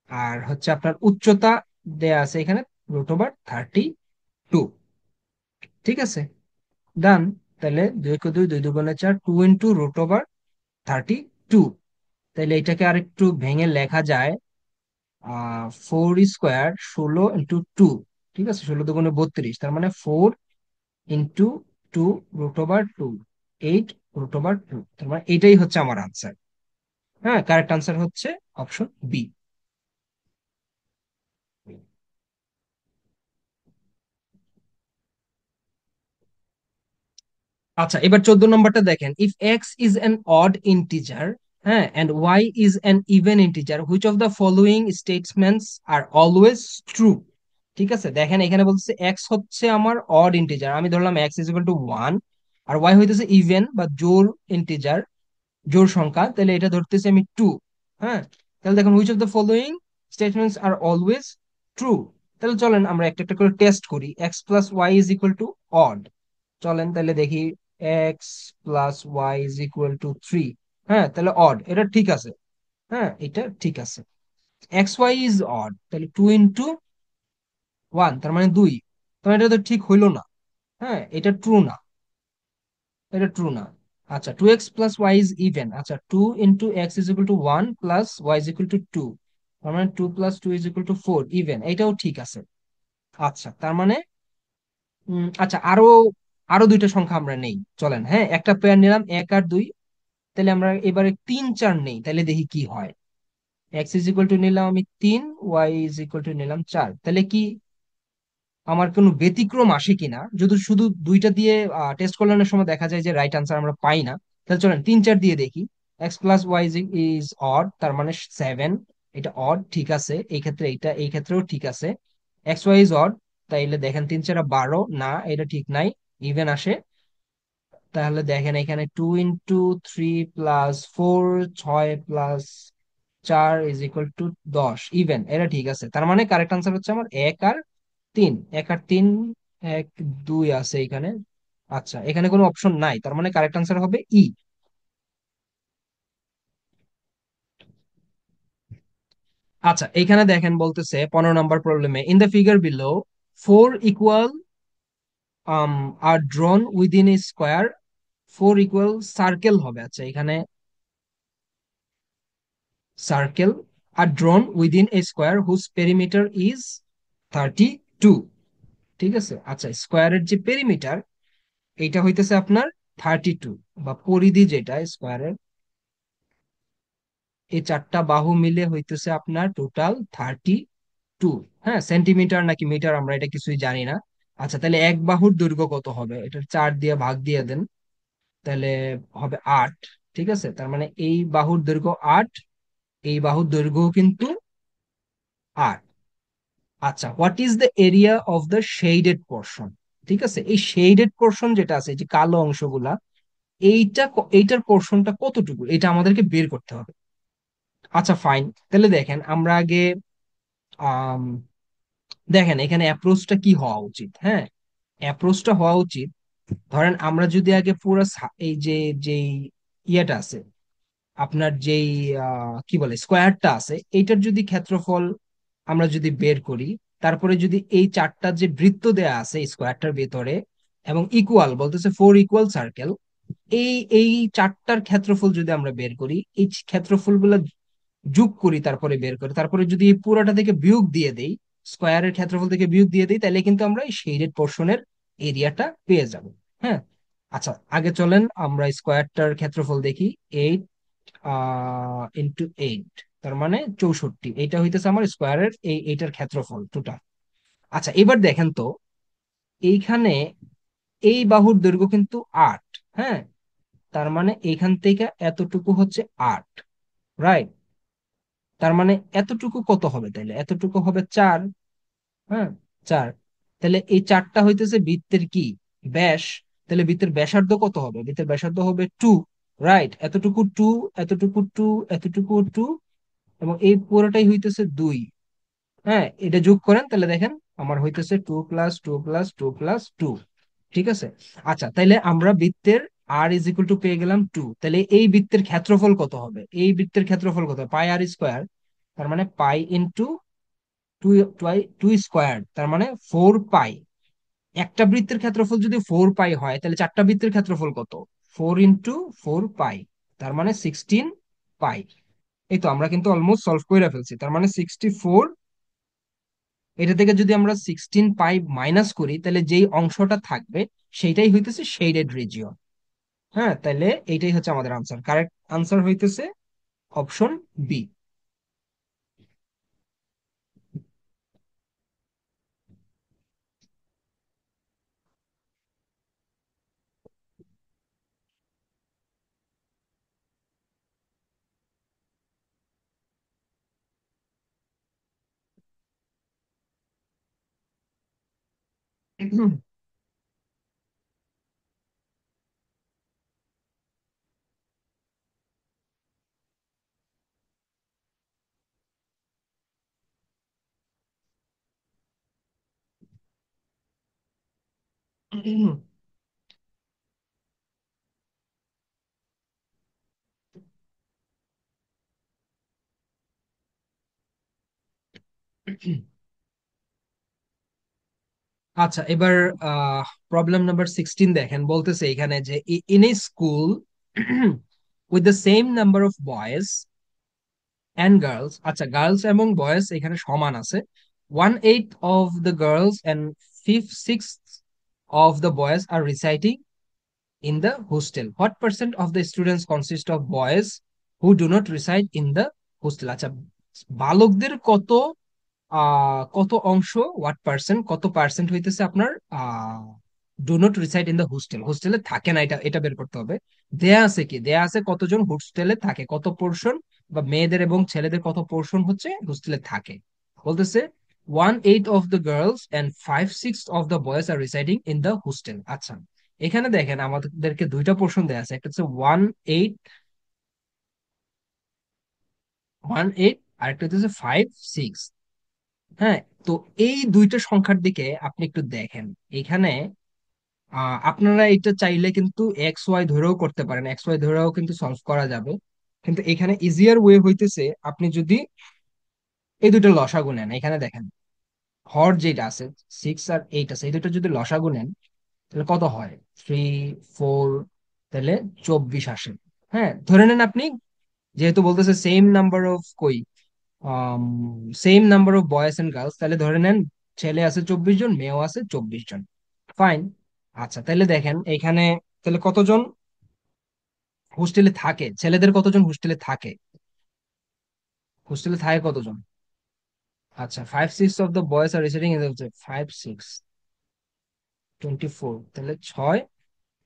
আর হচ্ছে আপনার উচ্চতা দেয়া আছে এখানে রুট ওভার 32। ঠিক আছে, ডান। তাহলে 2 × 2 2 × 4, 2 × √32। তাহলে এটাকে আর একটু ভেঙে লেখা যায়, 4 স্কোয়ার 16 × 2, ঠিক আছে, 16 × 2 = 32, তার মানে 4 × 2 √2, 8 √2, তার মানে এটাই হচ্ছে আমার আনসার। হ্যাঁ, কারেক্ট আনসার হচ্ছে অপশন বি। আচ্ছা, এবার 14 নম্বরটা দেখেন, if X is an odd integer, হ্যাঁ, and Y is an even integer, which of the following statements are always true. ঠিক আছে, দেখেন এখানে বলতেছে এক্স হচ্ছে আমার অড ইন্টিজার, আমি ধরলাম এক্স ইজ ইকুয়াল টু 1, আর ওয়াই হইতেছে ইভেন বা জোড় ইন্টিজার, জোড় সংখ্যা, তাহলে এটা ধরতেছি আমি 2। হ্যাঁ, তাহলে দেখুন which of the following statements are always true. তাহলে চলেন আমরা একটা একটা করে টেস্ট করি। X plus Y is equal to odd, চলেন তাহলে দেখি, X plus Y is equal to 3, হ্যাঁ, তাহলে অড, এটা ঠিক আছে। হ্যাঁ, এটা ঠিক আছে। এক্স ওয়াই ইজ অড, তাহলে 2 × 1, তার মানে 2, তাহলে এটা তো ঠিক হইলো না। হ্যাঁ, এটা ট্রু না, এটা ট্রু না। আচ্ছা, 2x plus Y is even, আচ্ছা 2 × x is equal to 1 plus Y is equal to 2, তার মানে 2 + 2 ইজ ইকুয়াল টু 4, ইভেন, এটাও ঠিক আছে। আচ্ছা, তার মানে আচ্ছা, আরো আরো দুইটা সংখ্যা আমরা নেই, চলেন, হ্যাঁ, একটা পেয়ার নিলাম 1 আর 2, তাহলে আমরা এবারে 3 4 নেই, তাহলে দেখি কি হয়। এক্স ইজ ইকুয়াল টু নিলাম আমি 3, ওয়াই ইজ ইকুয়াল টু নিলাম 4, তাহলে কি আমার কোনো ব্যতিক্রম আসে কিনা, যদি শুধু দুইটা দিয়ে টেস্ট করলানোর সময় দেখা যায় যে রাইট আনসার আমরা পাই না, তাহলে চলেন 3 4 দিয়ে দেখি। X plus Y is odd, তার মানে 7, এটা অড, ঠিক আছে, এই ক্ষেত্রে এটা এই ক্ষেত্রেও ঠিক আছে। এক্স ওয়াই ইজ অড, তাইলে দেখেন 3 4 12, না এটা ঠিক নাই, ইভেন আসে। তাহলে দেখেন এখানে 2 × 3 plus 4, 6 + 4 is equal two 10, even, এটা ঠিক আছে। তার মানে কারেক্ট আনসার হচ্ছে আমার 1 আর 3, 1 আর 3, 1 2 আছে এখানে, আচ্ছা, এখানে কোনো অপশন নাই, তার মানে কারেক্ট আনসার হবে ই। আচ্ছা, এখানে দেখেন বলতেছে 15 নম্বর প্রবলেমে, in the figure below four equal are drawn within a square, four equal circle হবে। আচ্ছা, এখানে circle are drawn within a square whose perimeter is 32। ঠিক আছে, আচ্ছা, স্কোয়ারের যে পেরিমিটার এইটা হইতেছে আপনার 32, বা পরিধি যেটা স্কোয়ারের, এই চারটা বাহু মিলে হইতেছে আপনার টোটাল 32। হ্যাঁ, সেন্টিমিটার নাকি মিটার আমরা এটা কিছুই জানি না। আচ্ছা, তাহলে এক বাহুর দৈর্ঘ্য কত হবে, এটা 4 দিয়ে ভাগ দিয়ে দেন, তাহলে হবে 8। ঠিক আছে, তার মানে এই বাহুর দৈর্ঘ্য 8, এই বাহুর দৈর্ঘ্য কিন্তু 8। আচ্ছা, what is the area of the shaded portion? ঠিক আছে, এই শেডেড পোর্শন যেটা আছে, এই যে কালো অংশগুলা, এইটার পোর্শনটা কতটুকু, এটা আমাদেরকে বের করতে হবে। আচ্ছা, ফাইন, তাহলে দেখেন আমরা আগে আম, দেখেন এখানে অ্যাপ্রোচটা কি হওয়া উচিত। হ্যাঁ, অ্যাপ্রোচটা হওয়া উচিত, ধরেন আমরা যদি আগে পুরো এই যে যেই ইয়েটা আছে, আপনার যেই কি বলে স্কোয়ারটা আছে, এইটার যদি ক্ষেত্রফল আমরা যদি বের করি, তারপরে যদি এই চারটা যে বৃত্ত দেয়া আছে স্কোয়ারটার ভেতরে, এবং ইকুয়াল বলতেছে ফোর ইকুয়াল সার্কেল, এই এই চারটার ক্ষেত্রফল যদি আমরা বের করি, এই ক্ষেত্রফল গুলা যোগ করি, তারপরে বের করি, তারপরে যদি এই পুরোটা থেকে বিয়োগ দিয়ে দেই, স্কোয়ারের ক্ষেত্রফল থেকে বিয়োগ দিয়ে দিই, তাহলে কিন্তু আমরা এই শেডেড পোর্শনের এরিয়াটা পেয়ে যাব। হ্যাঁ, আচ্ছা, আগে চলেন আমরা স্কোয়ারটার ক্ষেত্রফল দেখি। 8 ইন্টু 8, তার মানে 64, এইটা হইতেছে আমার স্কোয়ারের এইটার ক্ষেত্রফল টোটাল। আচ্ছা, এবার দেখেন তো, এইখানে এই বাহুর দৈর্ঘ্য কিন্তু 8। হ্যাঁ, তার মানে এইখান থেকে এতটুকু হচ্ছে 8, রাইট? তার মানে এতটুকু কত হবে, তাইলে এতটুকু হবে 4। হ্যাঁ, 4। তাহলে এই চারটা হইতেছে বৃত্তের কি, ব্যাস। তাহলে বৃত্তের ব্যাসার্ধ কত হবে, বৃত্তের ব্যাসার্ধ হবে 2, রাইট? এতটুকু 2, এতটুকু 2, এতটুকু 2, এবং এই পুরোটাই হইতেছে 2। হ্যাঁ, এটা যোগ করেন, তাহলে দেখেন আমার হইতেছে 2 + 2 + 2 + 2। ঠিক আছে, আচ্ছা, তাইলে আমরা বৃত্তের আর ইজ ইকুয়াল টু পেয়ে গেলাম 2। তাহলে এই বৃত্তের ক্ষেত্রফল কত হবে, এই বৃত্তের ক্ষেত্রফল কত হবে, পাই আর স্কোয়ার, তার মানে pi into two, two square, তার মানে 4 পাই। একটা বৃত্তের ক্ষেত্রফল যদি 4 পাই হয়, তাহলে চারটা বৃত্তের ক্ষেত্রফল কত, 4 × 4 পাই, তার মানে 16 পাই। এই তো আমরা কিন্তু অলমোস্ট সলভ করে ফেলছি, তার মানে 64। এটা থেকে যদি আমরা 16 পাই মাইনাস করি, তাহলে যেই অংশটা থাকবে সেইটাই হইতেছে শেডেড রিজিয়ন। হ্যাঁ, তাহলে এইটাই হচ্ছে আমাদের আনসার, কারেক্ট আনসার হইতেছে অপশন বি। আচ্ছা, এবার প্রবলেম নাম্বার 16 দেখেন, বলতেছে এখানে যে in a school with the same number of boys and girls, আচ্ছা, গার্লস এবং বয়েজ এখানে সমান আছে, 1/8 of the girls and 5/6 of the boys are residing in the hostel, what percent of the students consist of boys who do not reside in the hostel? আচ্ছা, বালকদের কত কত অংশ, হোয়াট পার্সেন্ট, কত পার্সেন্ট হইতেছে আপনার do not reside in the hostel, হোস্টেলে থাকে না, এটা এটা বের করতে হবে। দেয়া আছে কি, দেয়া আছে কতজন হোস্টেলে থাকে, কত পোর্শন, বা মেয়েদের এবং ছেলেদের কত পোর্শন হচ্ছে হোস্টেলে থাকে। বলতেছে 1/8 of the girls and 5/6 of the boys are residing in the hostel. আচ্ছা, এখানে দেখেন আমাদেরকে দুইটা পোর্শন দেয়া আছে, একটা হচ্ছে 1/8, 1/8, আর একটা হচ্ছে 5/6। হ্যাঁ, তো এই দুইটা সংখ্যার দিকে আপনি একটু দেখেন, এখানে আপনারা এটা চাইলে কিন্তু এক্স ওয়াই ধরেও করতে পারেন, এক্স ওয়াই ধরেও কিন্তু সলভ করা যাবে। কিন্তু এখানে ইজিয়ার ওয়ে হইতেছে আপনি যদি এই দুটো লসাগু নেন। এখানে দেখেন হর যেটা আছে, 6 আর 8 আছে, এই দুটো যদি লসাগু নেন তাহলে কত হয়? 3, 4, তাহলে 24 আসে। হ্যাঁ, ধরে নেন আপনি, যেহেতু বলতেছে same number of same number of boys and girls, তাহলে ধরে নেন ছেলে আছে 24 জন, মেয়েও আছে 24 জন। ফাইন। আচ্ছা, তাহলে দেখেন এখানে তাহলে কতজন হোস্টেলে থাকে, ছেলেদের কতজন হোস্টেলে থাকে? হোস্টেলে থাকে কতজন? আচ্ছা, 5, 6 of the boys are residing in 5, 6, 24, তাহলে 6,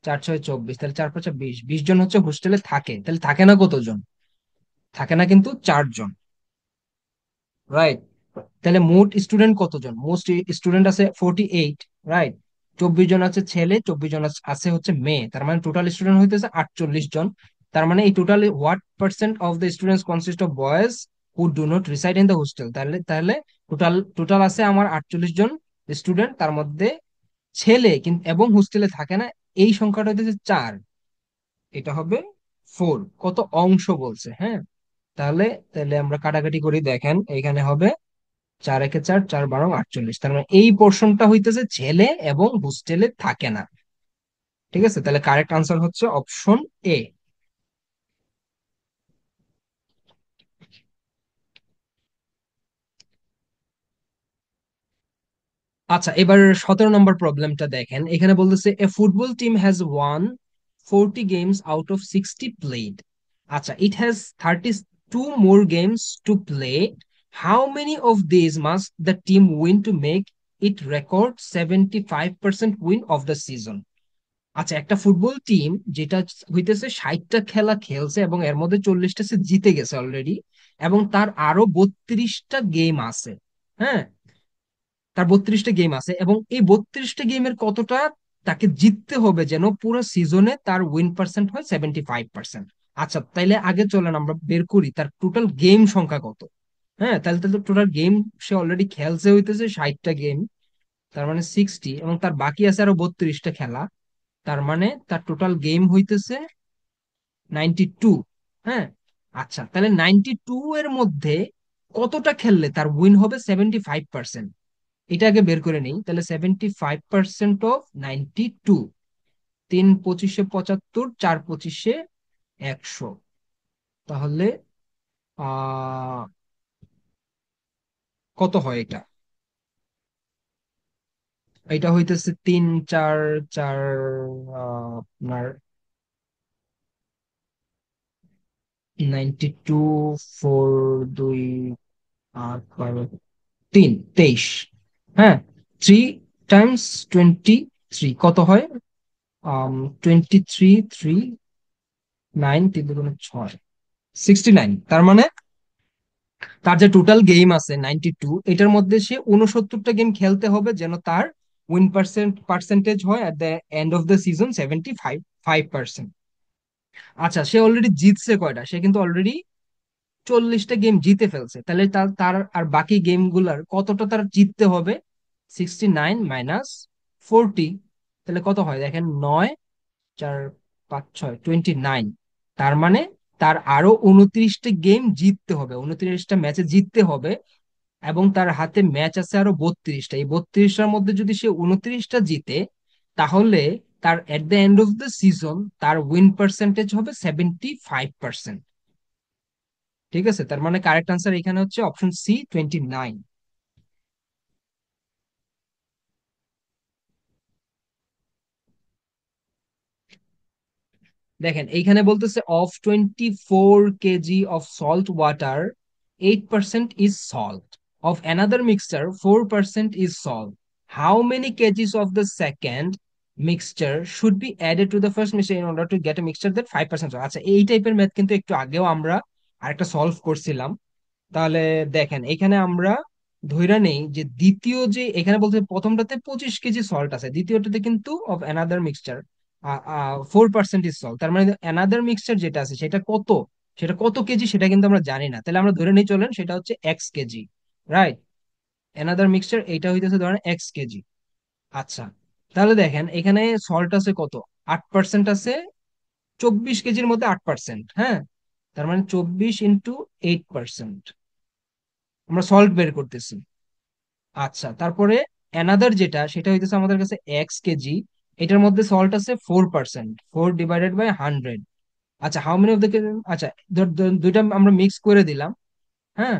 4, 6, 24, তাহলে 4, 5, 20, 20 জন হচ্ছে হোস্টেলে থাকে। তাহলে থাকে না কতজন? থাকে না কিন্তু 4 জন। রাইট। তাহলে মোট স্টুডেন্ট কতজন? মোস্ট স্টুডেন্ট আছে 48। রাইট। 24 জন আছে ছেলে, 24 জন আছে হচ্ছে মেয়ে, তার মানে টোটাল স্টুডেন্ট হইতেছে 48 জন। তার মানে এই totally what percent of the students consist of boys who do not reside in the hostel? তাহলে তাহলে টোটাল টোটাল আছে আমার 48 জন স্টুডেন্ট, তার মধ্যে ছেলে কিন্তু এবং হোস্টেলে থাকে না, এই সংখ্যাটা হইতেছে 4। এটা হবে 4। কত অংশ বলছে, হ্যাঁ। তাহলে তাহলে আমরা কাটাকাটি করি, দেখেন এখানে হবে 4 একে 4, 4 12 48, তার মানে এই পোর্শনটা হইতেছে ছেলে এবং হোস্টেলে থাকে না। ঠিক আছে, তাহলে কারেক্ট আনসার হচ্ছে অপশন এ। আচ্ছা, এবার 17 নম্বর প্রবলেমটা দেখেন। এখানে বলতেছে a football team has one 40 games out of 60 played. আচ্ছা, it has 32 more games to play. How many of this must the team win to make it record 75% win of the season? আচ্ছা, একটা football team যেটা হইতেছে 60টা খেলা খেলছে এবং এর মধ্যে 40টা সে জিতে গেছে অলরেডি, এবং তার আরো 32টা গেম আছে। হ্যাঁ, তার 32টা গেম আছে এবং এই 32টা গেমের কতটা তাকে জিততে হবে যেন পুরো সিজনে তার উইন পার্সেন্ট হয় 75%। আচ্ছা, তাইলে আগে চলেন আমরা বের করি তার টোটাল গেম সংখ্যা কত। হ্যাঁ, তাহলে তাহলে টোটাল গেম সে অলরেডি খেলছে হইতেছে 60টা গেম, তার মানে 60, এবং তার বাকি আছে আরো 32টা খেলা, তার মানে তার টোটাল গেম হইতেছে 92। হ্যাঁ। আচ্ছা, তাহলে 92 এর মধ্যে কতটা খেললে তার উইন হবে 75%? এটা আগে বের করে নেই। তাহলে 75% অফ 92, 3 25-75, 4 25-100, তাহলে কত হয় এটা? এটা হইতেছে 3, 4, 4, আপনার 92, 4, 2, 8, 12, 3, 23। হ্যাঁ, 3 × 23 কত হয়? 23, 3, 9, 3 × 6, 69। তার মানে তার যে টোটাল গেম আছে 92, এটার মধ্যে সে 69টা গেম খেলতে হবে যেন তার উইন পার্সেন্টেজ হয় at the end of the season 75%। আচ্ছা, সে অলরেডি জিতছে কয়টা? সে কিন্তু অলরেডি 40টা গেম জিতে ফেলছে, তাহলে তার তার আর বাকি গেম গুলার কতটা তার জিততে হবে? 69 - 40, তাহলে কত হয় দেখেন? 9, 4, 5, 6, 29। তার মানে তার আরো 29টা গেম জিততে হবে, 29টা ম্যাচে জিততে হবে, এবং তার হাতে ম্যাচ আছে আরো 32টা। এই 32টার মধ্যে যদি সে 29টা জিতে, তাহলে তার at the end of the season তার উইন পার্সেন্টেজ হবে 75%। ঠিক আছে, তার মানে কারেক্ট আনসার এখানে হচ্ছে অপশন সি, 29। দেখেন এইখানে বলতেছে of 24 KG of salt water 8% is salt, of another mixture 4% is salt, how many KGs of the second mixture should be added to the first mixture in order to get A mixture that 5%? আচ্ছা, এই টাইপের math কিন্তু একটু আগেও আমরা আরেকটা solve করছিলাম। তাহলে দেখেন এখানে আমরা ধইরা নেই যে দ্বিতীয় যে এখানে বলতে প্রথমটাতে 25 কেজি সল্ট আছে, দ্বিতীয়টাতে কিন্তু of another mixture 4% is salt, তার মানে অ্যানাদার মিক্সচার যেটা আছে সেটা কত, সেটা কত কেজি সেটা কিন্তু আমরা জানি না। তাহলে আমরা ধরে নিই, চলেন সেটা হচ্ছে X KG. Right. Another mixture এইটা হইতেছে ধরেন X কেজি। আচ্ছা, তাহলে দেখেন এখানে সল্ট আছে কত, 8% আছে। 24 কেজির মধ্যে 8%, হ্যাঁ। তার মানে 24 × 8%, আমরা সল্ট বের করতেছি। আচ্ছা, তারপরে অ্যানাদার যেটা, সেটা হইতেছে আমাদের কাছে x কেজি, এটার মধ্যে সল্ট আছে 4%, 4/100। আচ্ছা, হাউ মেনি অফ দ্য, আচ্ছা, দুইটা আমরা মিক্স করে দিলাম, হ্যাঁ।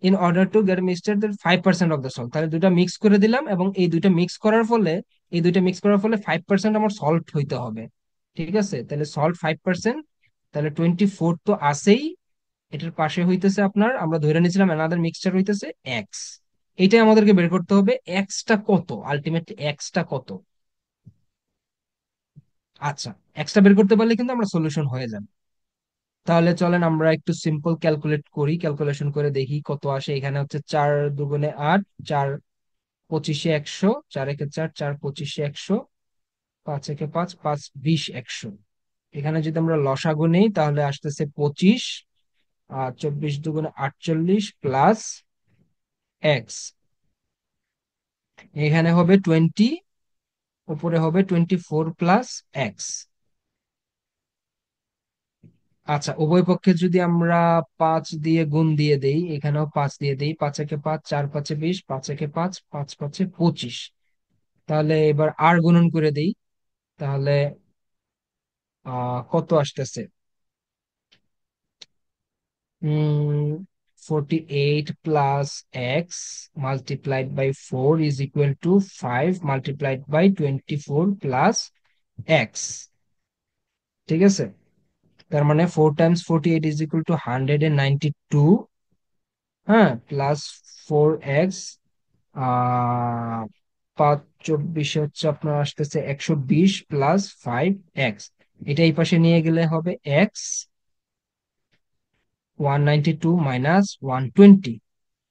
In order to get mixture 5% of the salt, তাহলে দুইটা মিক্স করে দিলাম, এবং এই দুইটা মিক্স করার ফলে 5% আমার সল্ট হইতে হবে। ঠিক আছে, তাহলে সল্ট 5%, তাহলে 24 তো আছেই। এটার পাশে হইতেছে আপনার, আমরা ধরে নিয়েছিলাম অ্যানাদার মিক্সচার হইতেছে এক্স। এটাই আমাদেরকে বের করতে হবে, এক্সটা কত, আলটিমেট এক্সটা কত। আচ্ছা, এক্সটা বের করতে পারলে কিন্তু আমরা সলিউশন হয়ে যাবে। তাহলে চলেন আমরা একটু সিম্পল ক্যালকুলেট করি, ক্যালকুলেশন করে দেখি কত আসে। এখানে হচ্ছে 4 × 2 = 8, 4 × 25 = 100, 4 × 4 = 4 × 25 = 100, 5 × 5 = 5 × 20 = 100। এখানে যদি আমরা লসাগু নেই তাহলে আসতেছে 25, আর 24 × 2 = 48 প্লাস এক্স, এখানে হবে 20, উপরে হবে 24 প্লাস এক্স। আচ্ছা, উভয় পক্ষে যদি আমরা 5 দিয়ে গুণ দিয়ে দেই, এখানেও 5 দিয়ে দেই, 5 × 5 = 4 × 5 = 20, 5 × 5 = 5 × 5 = 25। তাহলে এবার আর গুণন করে দেই, তাহলে কত আসতেছে? 48 plus x multiplied by 4 is equal to 5 multiplied by 24 plus x. ঠিক আছে, তার মানে 4 × 48 ইজ ইকুয়াল টু 192, হ্যাঁ, প্লাস 4x, 5 × 24 হচ্ছে আপনার আসতেছে 120 প্লাস 5x। এটা এই পাশে নিয়ে গেলে হবে এক্স, 192 মাইনাস 120,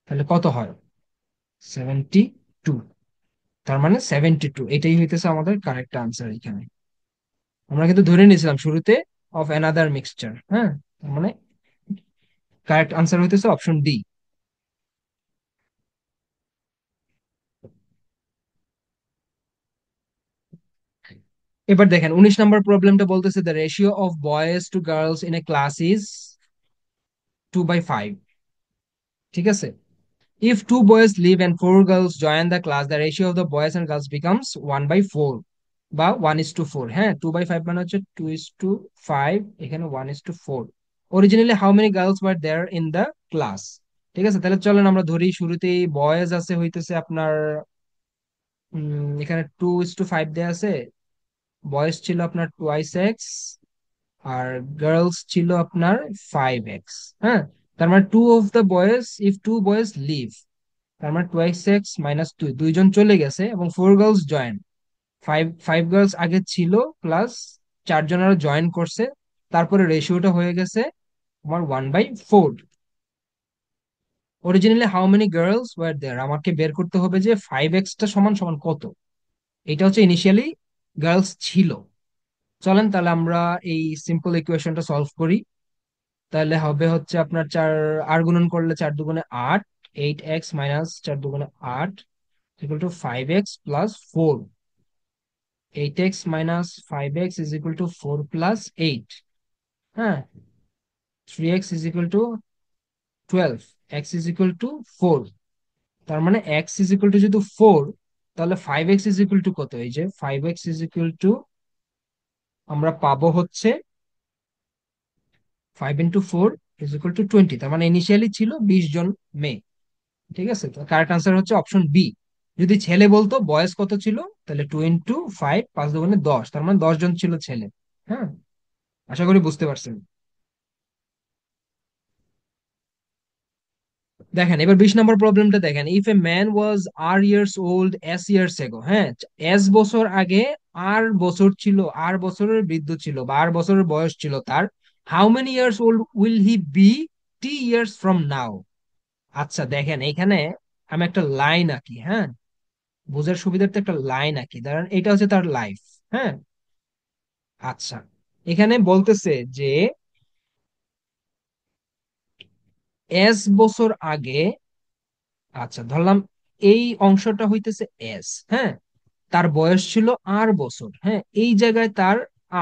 তাহলে কত হয়? 72। তার মানে 72, এটাই হইতেছে আমাদের কারেক্ট আনসার এখানে। আমরা কিন্তু ধরে নিয়েছিলাম শুরুতে অফ অ্যানাদার মিক্সচার, হ্যাঁ। তার মানে কারেক্ট আনসার হইতেছে অপশন ডি। এবার দেখেন 19 নম্বর প্রবলেমটা বলতেছে the ratio of boys to girls in a class is 2/5। ঠিক আছে, if two boys leave and four girls join the class, the ratio of the boys and girls becomes 1/4 বা 1:4। হ্যাঁ, 2/5 মানে হচ্ছে 2:5, এখানে 1:4। Originally how many girls were there in the class? ঠিক আছে, তাহলে চলেন আমরা ধরি শুরুতেই বয়েজ আছে হইতেছে আপনার, এখানে 2:5 দেয়া আছে। বয়েজ ছিল আপনার 2x, আর গার্লস ছিল আপনার 5x। হ্যাঁ, তার মানে two of the boys, if two boys leave, তার মানে 2x মাইনাস 2, দুইজন চলে গেছে, এবং 4 girls join, five five girls আগে ছিল, প্লাস 4জন আরো জয়েন করছে, তারপরে রেশিওটা হয়ে গেছে আমার 1/4। Originally how many girls were there, আমাকে বের করতে হবে যে 5x সমান সমান কত। এটা হচ্ছে ইনিশিয়ালি গার্লস ছিল। চলেন তাহলে আমরা এই সিম্পল ইকুয়েশনটা সলভ করি। তাহলে হবে হচ্ছে আপনার আর গুণন করলে 4 × 2 = 8, 8x minus 4 × 2 = 8 equal to 5x plus 4, 8x minus 5x is equal to 4 plus 8, হ্যাঁ, 3x is equal two 12, x is equal to 4। তার মানে x ইজ ইকুয়াল টু যেহেতু 4, তাহলে 5x ইজ ইকুয়াল টু কত? এই যে 5x ইজ ইকুয়াল টু আমরা পাবো হচ্ছে 5 × 4 ইজ ইকুয়াল টু 20। তার মানে ইনিশিয়ালি ছিল 20 জন মেয়ে। ঠিক আছে, তো কারেক্ট আনসার হচ্ছে অপশন বি। যদি ছেলে বলতো বয়স কত ছিল, তাহলে 2 × 5, 5 × 2 = 10, তার মানে 10 জন ছিল ছেলে। হ্যাঁ, আশা করি বুঝতে পারছেন। দেখেন এবার 20 নম্বর প্রবলেমটা দেখেন, if a man was R years old S years ago, হ্যাঁ, এস বছর আগে আর বছর ছিল, আর বছরের বৃদ্ধ ছিল বা আর বছরের বয়স ছিল তার, how many years old will he be T years from now? আচ্ছা দেখেন এখানে আমি একটা লাইন আঁকি, হ্যাঁ, বোঝার সুবিধার্থে একটা লাইন আঁকি, ধরেন এটা হচ্ছে তার লাইফ। হ্যাঁ, আচ্ছা, এখানে বলতেছে যে এস বছর আগে, আচ্ছা ধরলাম এই অংশটা হইতেছে এস, হ্যাঁ, তার বয়স ছিল আর বছর, হ্যাঁ, এই জায়গায় তার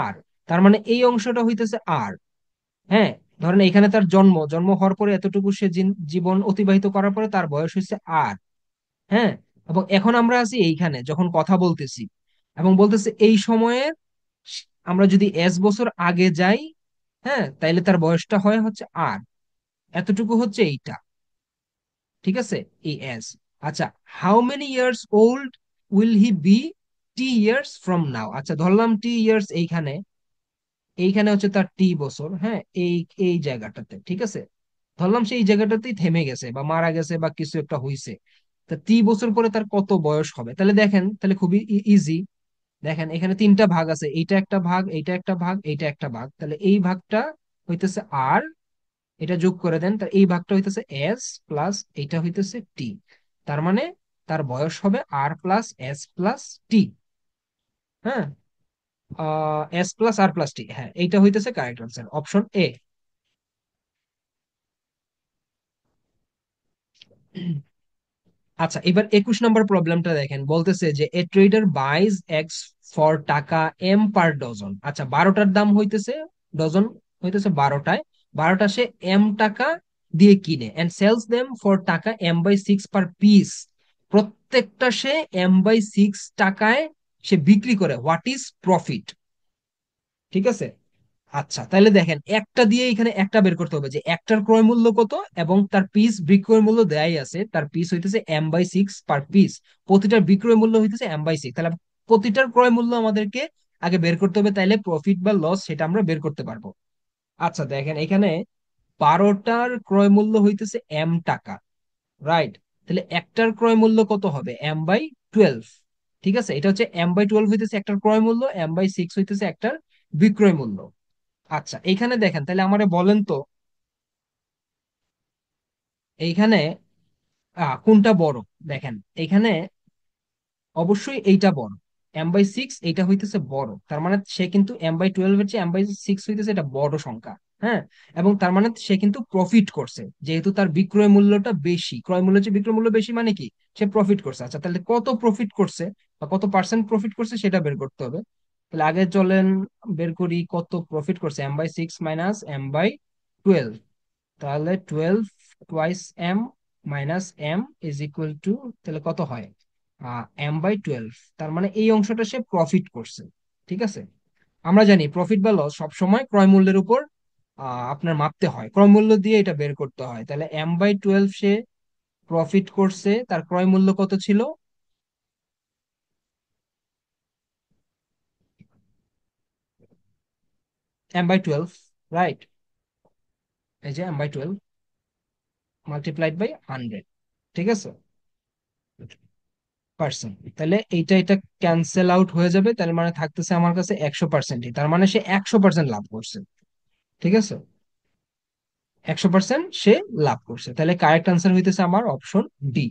আর, তার মানে এই অংশটা হইতেছে আর, হ্যাঁ। ধরেন এখানে তার জন্ম জন্ম হওয়ার পরে এতটুকু সে জীবন অতিবাহিত করার পরে তার বয়স হয়েছে আর, হ্যাঁ। এবং এখন আমরা আছি এইখানে যখন কথা বলতেছি, এবং বলতেছে এই সময়ে আমরা যদি বছর আগে যাই, হ্যাঁ, তাইলে তার বয়সটা হয় হচ্ছে আর, এতটুকু হচ্ছে এইটা, ঠিক আছে, এই আচ্ছা, how many years old will he be T years from now, আচ্ছা ধরলাম টি ইয়ার্স, এইখানে এইখানে হচ্ছে তার টি বছর, হ্যাঁ, এই এই জায়গাটাতে, ঠিক আছে, ধরলাম সেই জায়গাটাতেই থেমে গেছে বা মারা গেছে বা কিছু একটা হইছে, তা টি বছর পরে তার কত বয়স হবে, তাহলে দেখেন, তাহলে খুবই ইজি। দেখেন এখানে তিনটা ভাগ আছে, এইটা একটা ভাগ, এইটা একটা ভাগ, এইটা একটা ভাগ, তাহলে এই ভাগটা হইতেছে আর, এটা যোগ করে দেন, তার এই ভাগটা হইতেছে এস প্লাস এইটা হইতেছে টি, তার মানে তার বয়স হবে আর প্লাস এস প্লাস টি, হ্যাঁ, এস প্লাস আর প্লাস টি, হ্যাঁ, এইটা হইতেছে কারেক্ট আনসার, অপশন এ। আচ্ছা, এবার 21 নম্বর প্রবলেমটা দেখেন, বলতেছে যে এ ট্রেডার বাইজ এক্স ফর টাকা এম পার ডজন, আচ্ছা 12টার দাম হইতেছে, ডজন হইতেছে 12টায়, 12টা সে এম টাকা দিয়ে কিনে, এন্ড সেলস দেম ফর টাকা এম/6 পার পিস, প্রত্যেকটা সে এম/6 টাকায় সে বিক্রি করে, হোয়াট ইজ প্রফিট, ঠিক আছে। আচ্ছা তাহলে দেখেন একটা দিয়ে এখানে একটা বের করতে হবে, যে একটার ক্রয় মূল্য কত, এবং তার পিস বিক্রয় মূল্য দেয়াই আছে, তার পিস হইতেছে এম/6 পার পিস, প্রতিটার বিক্রয় মূল্য হইতেছে এম/6, তাহলে প্রতিটার ক্রয় মূল্য আমাদেরকে আগে বের করতে হবে, তাইলে প্রফিট বা লস সেটা আমরা বের করতে পারবো। আচ্ছা দেখেন এখানে 12টার ক্রয় মূল্য হইতেছে এম টাকা, রাইট, তাহলে একটার ক্রয় মূল্য কত হবে, এম/12, ঠিক আছে, এটা হচ্ছে এম/12 হইতেছে একটার ক্রয় মূল্য, এম/6 হইতেছে একটার বিক্রয় মূল্য। আচ্ছা এইখানে দেখেন, তাহলে আমারে বলেন তো, এইখানে কোনটা বড়, দেখেন এইখানে অবশ্যই এইটা বড়, এম/6 এইটা হইতেছে বড়, তার মানে সে কিন্তু এম/12 এর চেয়ে এম/6 হইতেছে এটা বড় সংখ্যা, হ্যাঁ, এবং তার মানে সে কিন্তু প্রফিট করছে, যেহেতু তার বিক্রয় মূল্যটা বেশি, ক্রয় মূল্য চেয়ে বিক্রয় মূল্য বেশি মানে কি, সে প্রফিট করছে। আচ্ছা তাহলে কত প্রফিট করছে বা কত পার্সেন্ট প্রফিট করছে সেটা বের করতে হবে, তাহলে আগে চলেন বের করি কত প্রফিট করছে, এম/6 মাইনাস এম/12, তাহলে 12 × m - m তাহলে কত হয়, m/12, তার মানে এই অংশটা সে প্রফিট করছে, ঠিক আছে। আমরা জানি প্রফিট বা লস সবসময় ক্রয় মূল্যের উপর আপনার মাপতে হয়, ক্রয় মূল্য দিয়ে এটা বের করতে হয়, তাহলে m/12 সে প্রফিট করছে, তার ক্রয় মূল্য কত ছিল, m/12, রাইট, এই যে m/12 মাল্টিপ্লাইড বাই 100, ঠিক আছে, পার্সেন্ট, তাহলে এইটা এটা ক্যান্সেল আউট হয়ে যাবে, তার মানে থাকতেছে আমার কাছে 100%, তার মানে সে 100% লাভ করছে, ঠিক আছে, 100% সে লাভ করছে, তাহলে কারেক্ট আনসার হইতেছে আমার অপশন ডি।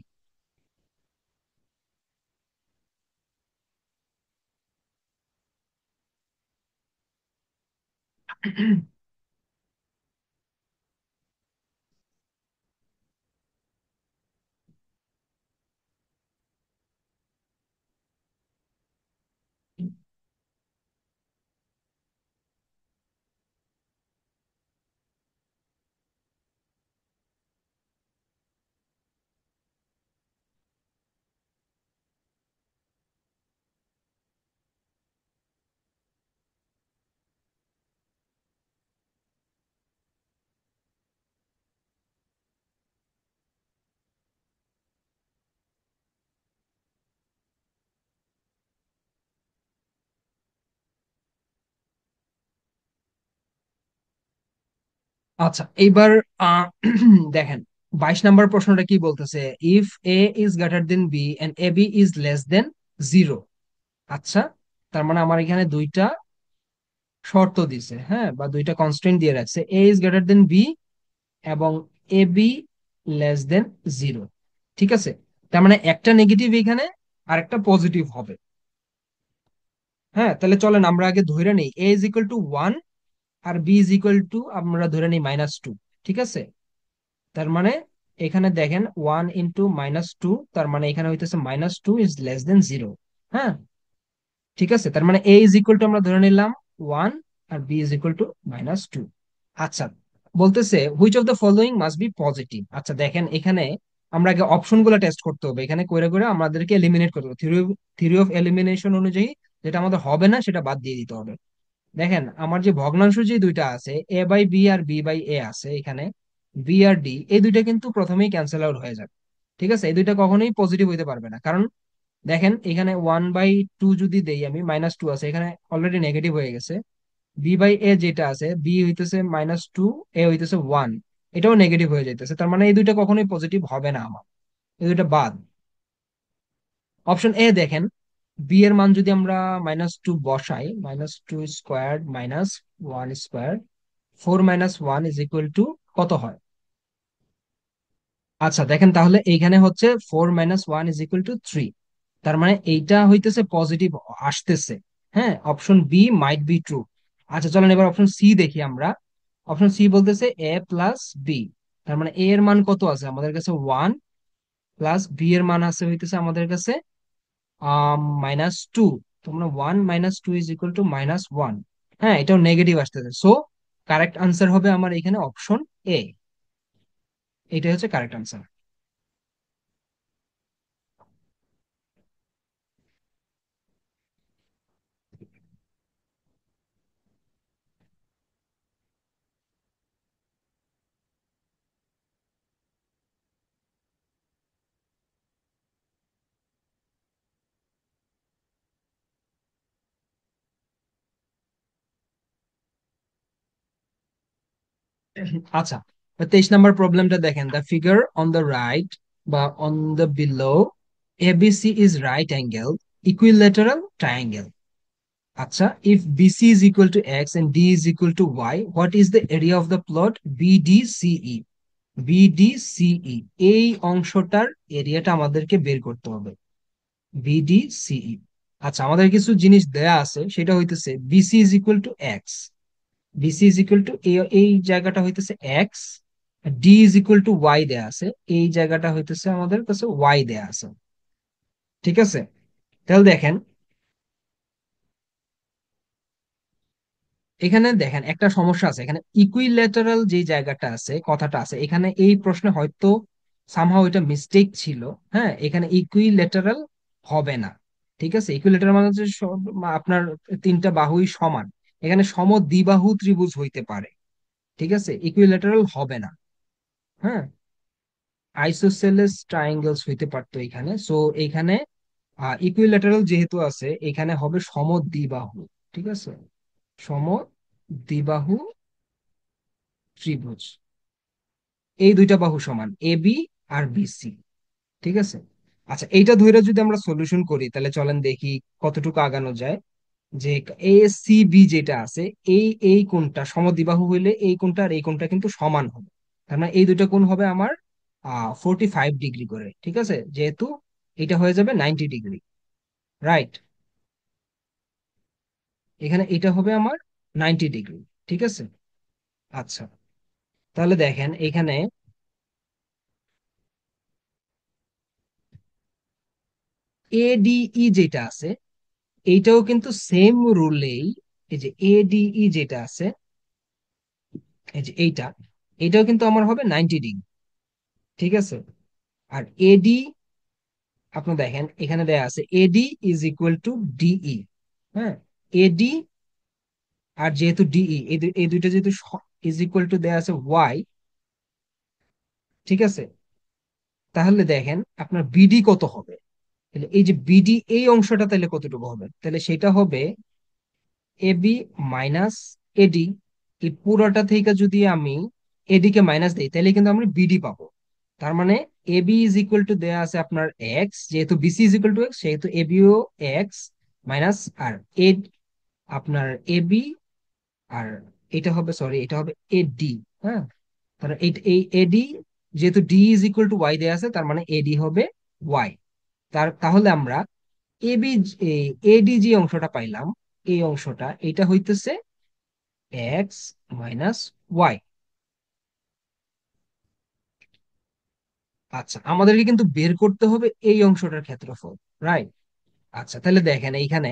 আচ্ছা এইবার আহ, দেখেন 22 নম্বর প্রশ্নটা কি বলতেছে, if A is greater than B and A B is less than 0, আচ্ছা, তার মানে আমার এখানে দুইটা শর্ত দিছে, হ্যাঁ, বা দুইটা কনস্ট্রেন্ট দিয়ে রাখছে, এ ইজ গ্রেটার দেন বি এবং এ বি লেস দেন 0, ঠিক আছে, তার মানে একটা নেগেটিভ এখানে আর একটা পজিটিভ হবে, হ্যাঁ, তাহলে চলেন আমরা আগে ধরে নেই এ ইজ ইকুয়াল টু 1 আর বি ইজ ইকুয়াল টু আমরা ধরে নিই -2, ঠিক আছে, তার মানে এখানে দেখেন 1 × -2, তার মানে এখানে হইতেছে -2 ইজ লেস দেন 0, হ্যাঁ, ঠিক আছে, তার মানে এ ইজ ইকুয়াল টু আমরা ধরে নিলাম 1, আর বি ইজ ইকুয়াল টু -2। আচ্ছা, বলতেছে which of the following must be positive. আচ্ছা দেখেন, এখানে আমরা আগে অপশন গুলো টেস্ট করতে হবে, এখানে করে করে আমাদেরকে এলিমিনেট করতে হবে। থিওরি অফ এলিমিনেশন অনুযায়ী যেটা আমাদের হবে না সেটা বাদ দিয়ে দিতে হবে। দেখেন আমার যে ভগ্নাংশ যে দুইটা আছে, এ বাই বি আর বি বাই এ আছে এখানে, বি আর ডি, এই দুইটা কিন্তু প্রথমেই ক্যান্সেল আউট হয়ে যাবে। ঠিক আছে, এই দুইটা কখনোই পজিটিভ হইতে পারবে না, কারণ দেখেন এখানে 1/2 যদি দেই আমি, -2 আছে এখানে, অলরেডি নেগেটিভ হয়ে গেছে। বি বাই এ যেটা আছে, বি হইতেছে -2, এ হইতেছে 1, এটাও নেগেটিভ হয়ে যাইতেছে, তার মানে এই দুইটা কখনোই পজিটিভ হবে না আমার, এই দুইটা বাদ। অপশন এ দেখেন, বি এর মান যদি আমরা -2 বসাই, -2 square -1 square, 4 - 1 is equal to কত হয়? আচ্ছা দেখেন, তাহলে এইখানে হচ্ছে 4 - 1 ইজ ইকুয়াল টু 3, তার মানে এইটা হইতেছে পজিটিভ আসতেছে। হ্যাঁ, option B might be true. আচ্ছা চলেন এবার অপশন সি দেখি আমরা। অপশন সি বলতেছে এ প্লাস বি, তার মানে এ এর মান কত আছে আমাদের কাছে? 1, প্লাস বি এর মান আছে হইতেছে আমাদের কাছে -2। তোমরা 1 - 2 ইজ ইকুয়াল টু -1। হ্যাঁ, এটাও নেগেটিভ আসতেছে, সো কারেক্ট আনসার হবে আমার এখানে অপশন এ। এটাই হচ্ছে কারেক্ট আনসার। আচ্ছা, 23 নম্বর প্রবলেমটা দেখেন, the figure on the right বা on the below, ABC is right angle equilateral triangle. আচ্ছা, if BC is equal to x and D is equal to y, what is the area of the plot BDCE? BDCE, এই অংশটার এরিয়াটা আমাদেরকে বের করতে হবে, বিডিসিই। আচ্ছা, আমাদের কিছু জিনিস দেয়া আছে, সেটা হইতেছে BC is equal to x, BC is equal to এই জায়গাটা হইতেছে x, D is equal to y দেয়া আছে, এই জায়গাটা হইতেছে আমাদের কাছে ওয়াই দেয়া আছে। ঠিক আছে, তাহলে দেখেন, এখানে দেখেন একটা সমস্যা আছে, এখানে ইকুইল্যাটারাল যে জায়গাটা আছে, কথাটা আছে এখানে, এই প্রশ্নে হয়তো সামহাও এটা মিস্টেক ছিল। হ্যাঁ, এখানে ইকুইল্যাটারাল হবে না। ঠিক আছে, ইকুইল্যাটারাল মানে হচ্ছে আপনার তিনটা বাহুই সমান, এখানে সমদ্বিবাহু ত্রিভুজ হইতে পারে। ঠিক আছে, ইকুইল্যাটারাল হবে না। হ্যাঁ, আইসোসেলেস ট্রায়াঙ্গেলস হইতে পারতো এখানে, সো এখানে ইকুইল্যাটারাল যেহেতু আছে, এখানে হবে সমদ্বিবাহু। ঠিক আছে, সমদ্বিবাহু ত্রিভুজ, এই দুইটা বাহু সমান, এ বি আর বিসি। ঠিক আছে, আচ্ছা এইটা ধরে যদি আমরা সলিউশন করি, তাহলে চলেন দেখি কতটুকু আগানো যায়। যে এ সি বি যেটা আছে, এই কোণটা সমদ্বিবাহু হইলে এই কোণটা আর এই কোণটা কিন্তু সমান হবে, তার মানে এই দুইটা কোণ হবে আমার 45 ডিগ্রি করে। ঠিক আছে, যেহেতু এটা হয়ে যাবে 90 ডিগ্রি, রাইট? এখানে এটা হবে আমার 90 ডিগ্রি। ঠিক আছে, আচ্ছা তাহলে দেখেন এখানে এডিই যেটা আছে, এইটাও কিন্তু সেম রুলেই, এই যে এডিই যেটা আছে, এই যে এইটাও কিন্তু আমার হবে 90 ডিগ্রি। ঠিক আছে, আর এডি, আপনি দেখেন এখানে দেয়া আছে AD is equal to DE. হ্যাঁ, এডি আর যেহেতু ডিই, এই দুইটা যেহেতু ইজ ইকুয়াল টু দেয়া আছে ওয়াই। ঠিক আছে, তাহলে দেখেন আপনার বিডি কত হবে, তাহলে এই যে বিডি এই অংশটা তাহলে কতটুকু হবে, তাহলে সেটা হবে এবি মাইনাস এডি। এই পুরোটা থেকে যদি আমি এডি কে মাইনাস দিই, তাহলে কিন্তু আমরা বিডি পাবো। তার মানে এবি ইজ ইকুয়াল টু দেয়া আছে আপনার এক্স, যেহেতু BC is equal to x, সেহেতু এবিও এক্স, মাইনাস আর এ আপনার এবি, আর এটা হবে, সরি এটা হবে এডি। হ্যাঁ, তাহলে এই এডি, যেহেতু D is equal to y দেয়া আছে, তার মানে এডি হবে ওয়াই। তাহলে আমরা এবি, এডি যে অংশটা পাইলাম, এই অংশটা এটা হইতেছে এক্স মাইনাস ওয়াই। আচ্ছা, আমাদেরকে কিন্তু বের করতে হবে এই অংশটার ক্ষেত্রফল, রাইট? আচ্ছা তাহলে দেখেন এইখানে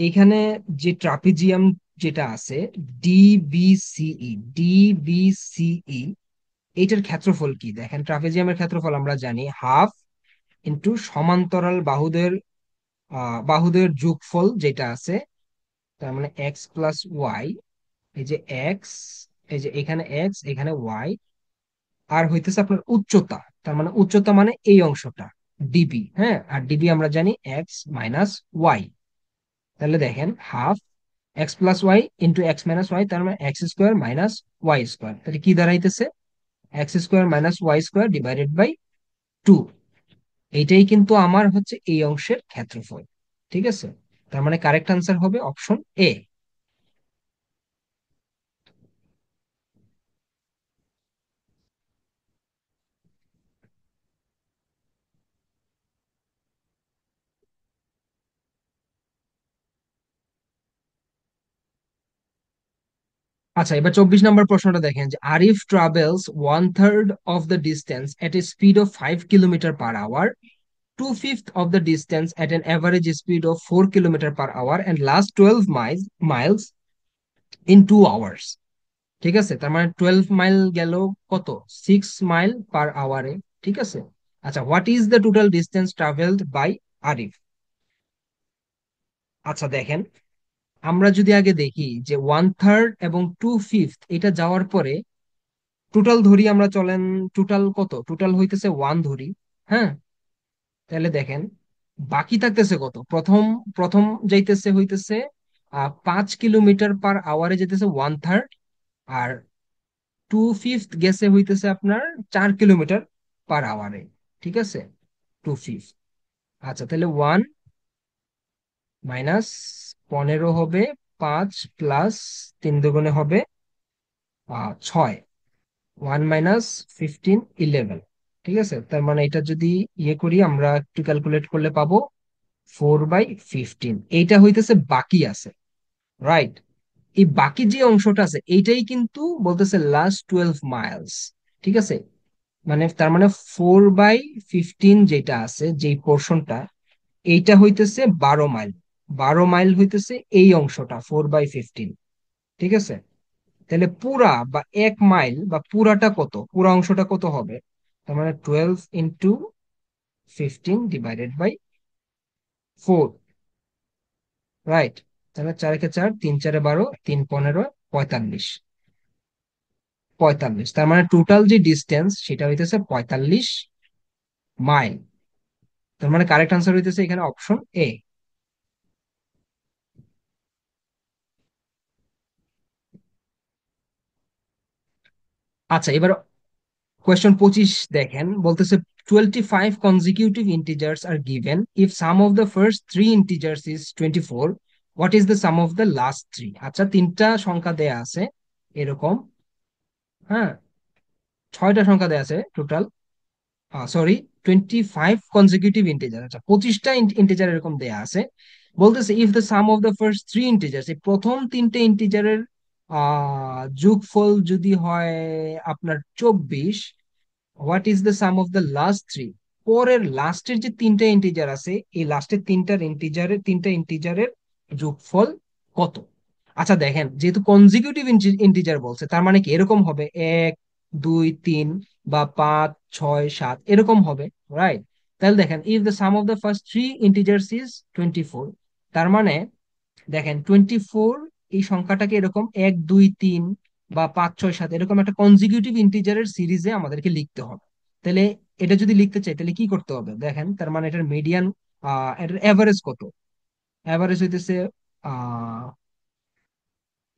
এইখানে যে ট্রাপিজিয়াম যেটা আছে, ডিবিসিই, ডিবিসিই, এইটার ক্ষেত্রফল কি? দেখেন, ট্রাপিজিয়ামের ক্ষেত্রফল আমরা জানি হাফ ইন্টু সমান্তরাল বাহুদের বাহুদের যোগফল যেটা আছে, তার মানে এক্স প্লাস ওয়াই। এই যে এক্স, এই যে এখানে এক্স, এখানে ওয়াই, আর হইতেছে আপনার উচ্চতা, তার মানে উচ্চতা মানে এই অংশটা ডিবি। হ্যাঁ, আর ডিবি আমরা জানি এক্স মাইনাস ওয়াই। তাহলে দেখেন half x plus y into x minus y, তার মানে x square minus y square. তাহলে কি দাঁড়াইতেছে? X square minus y square divided by 2। এইটাই কিন্তু আমার হচ্ছে এই অংশের ক্ষেত্রফল। ঠিক আছে, তার মানে কারেক্ট আনসার হবে অপশন এ। আচ্ছা, এবার 24 নম্বর প্রশ্নটা দেখেন যে Arif travels 1/3 of the distance at a speed of 5 kilometre per hour, 2/5 of the distance at an average speed of 4 kilometer per hour, and last 12 miles in 2 hours. ঠিক আছে, তার মানে 12 মাইল গেল কত? 6 মাইল পার আওয়ারে। ঠিক আছে। আচ্ছা, what is the total distance travelled by Arif? আচ্ছা দেখেন, আমরা যদি আগে দেখি যে 1/3 এবং 2/5 এটা যাওয়ার পরে টোটাল ধরি আমরা, চলেন টোটাল কত, টোটাল হইতেছে 1 ধরি। হ্যাঁ, তাহলে দেখেন বাকি থাকতেছে কত। প্রথম প্রথম যাইতেছে হইতেছে 5 কিলোমিটার পার আওয়ারে যেতেছে 1/3, আর 2/5 গেছে হইতেছে আপনার 4 কিলোমিটার পার আওয়ারে। ঠিক আছে, 2/5। আচ্ছা, তাহলে 1 - 15 হবে 5 প্লাস 3 দুগুণে হবে 6। 1 - 15 11। ঠিক আছে, তার মানে এটা যদি ইয়ে করি আমরা একটু ক্যালকুলেট করলে পাবো 4/15। এইটা হইতেছে বাকি আছে, রাইট? এই বাকি যে অংশটা আছে এইটাই কিন্তু বলতেছে লাস্ট 12 মাইলস। ঠিক আছে, মানে তার মানে 4/15 যেটা আছে, যেই পোর্শনটা, এইটা হইতেছে 12 মাইল। 12 মাইল হইতেছে এই অংশটা 4/15। ঠিক আছে, তাহলে পুরা বা 1 মাইল বা পুরাটা কত, পুরা অংশটা কত হবে? তার মানে 12 × 15 ডিভাইডেড বাই 4। রাইট, তাহলে 4 × 4 3 × 4 = 12, 3 × 15 = 45। 45, তার মানে টোটাল যে ডিস্টেন্স সেটা হইতেছে 45 মাইল। তার মানে কারেক্ট আনসার হইতেছে এখানে অপশন এ। আচ্ছা, এবার কোয়েশ্চন 25 দেখেন, বলতেছে 25 consecutive integers are given. If sum of the first three integers is 24, what is the sum of the last three? আচ্ছা, তিনটা সংখ্যা দেয়া আছে এরকম। হ্যাঁ, 6টা সংখ্যা দেয়া আছে টোটাল, সরি, 25 consecutive integers, আচ্ছা 25টা ইন্টিজার এরকম দেয়া আছে। বলতেছে if the some of the first three integers, এই প্রথম তিনটে ইন্টিজারের যোগফল যদি হয় আপনার 24, what is the some of the last three? পরের লাস্টের যে তিনটা ইন্টিজার আছে, এই লাস্টের তিনটা ইন্টিজারের যোগফল কত? আচ্ছা দেখেন, যেহেতু কনজিকিউটিভ ইন্টিজার বলছে, তার মানে কি এরকম হবে 1 2 3 বা 5 6 7 এরকম হবে, রাইট? তাহলে দেখেন if the some of the first three integers is 24, তার মানে দেখেন 24 এই সংখ্যাটাকে এরকম 1 2 3 বা 5 6 7 এরকম একটা কনজিকিউটিভ ইন্টিজারের সিরিজে আমাদেরকে লিখতে হবে। তাহলে এটা যদি লিখতে চাই তাহলে কি করতে হবে? দেখেন, তার মানে এটার মিডিয়ান, এটার এভারেজ কত? এভারেজ হইতেছে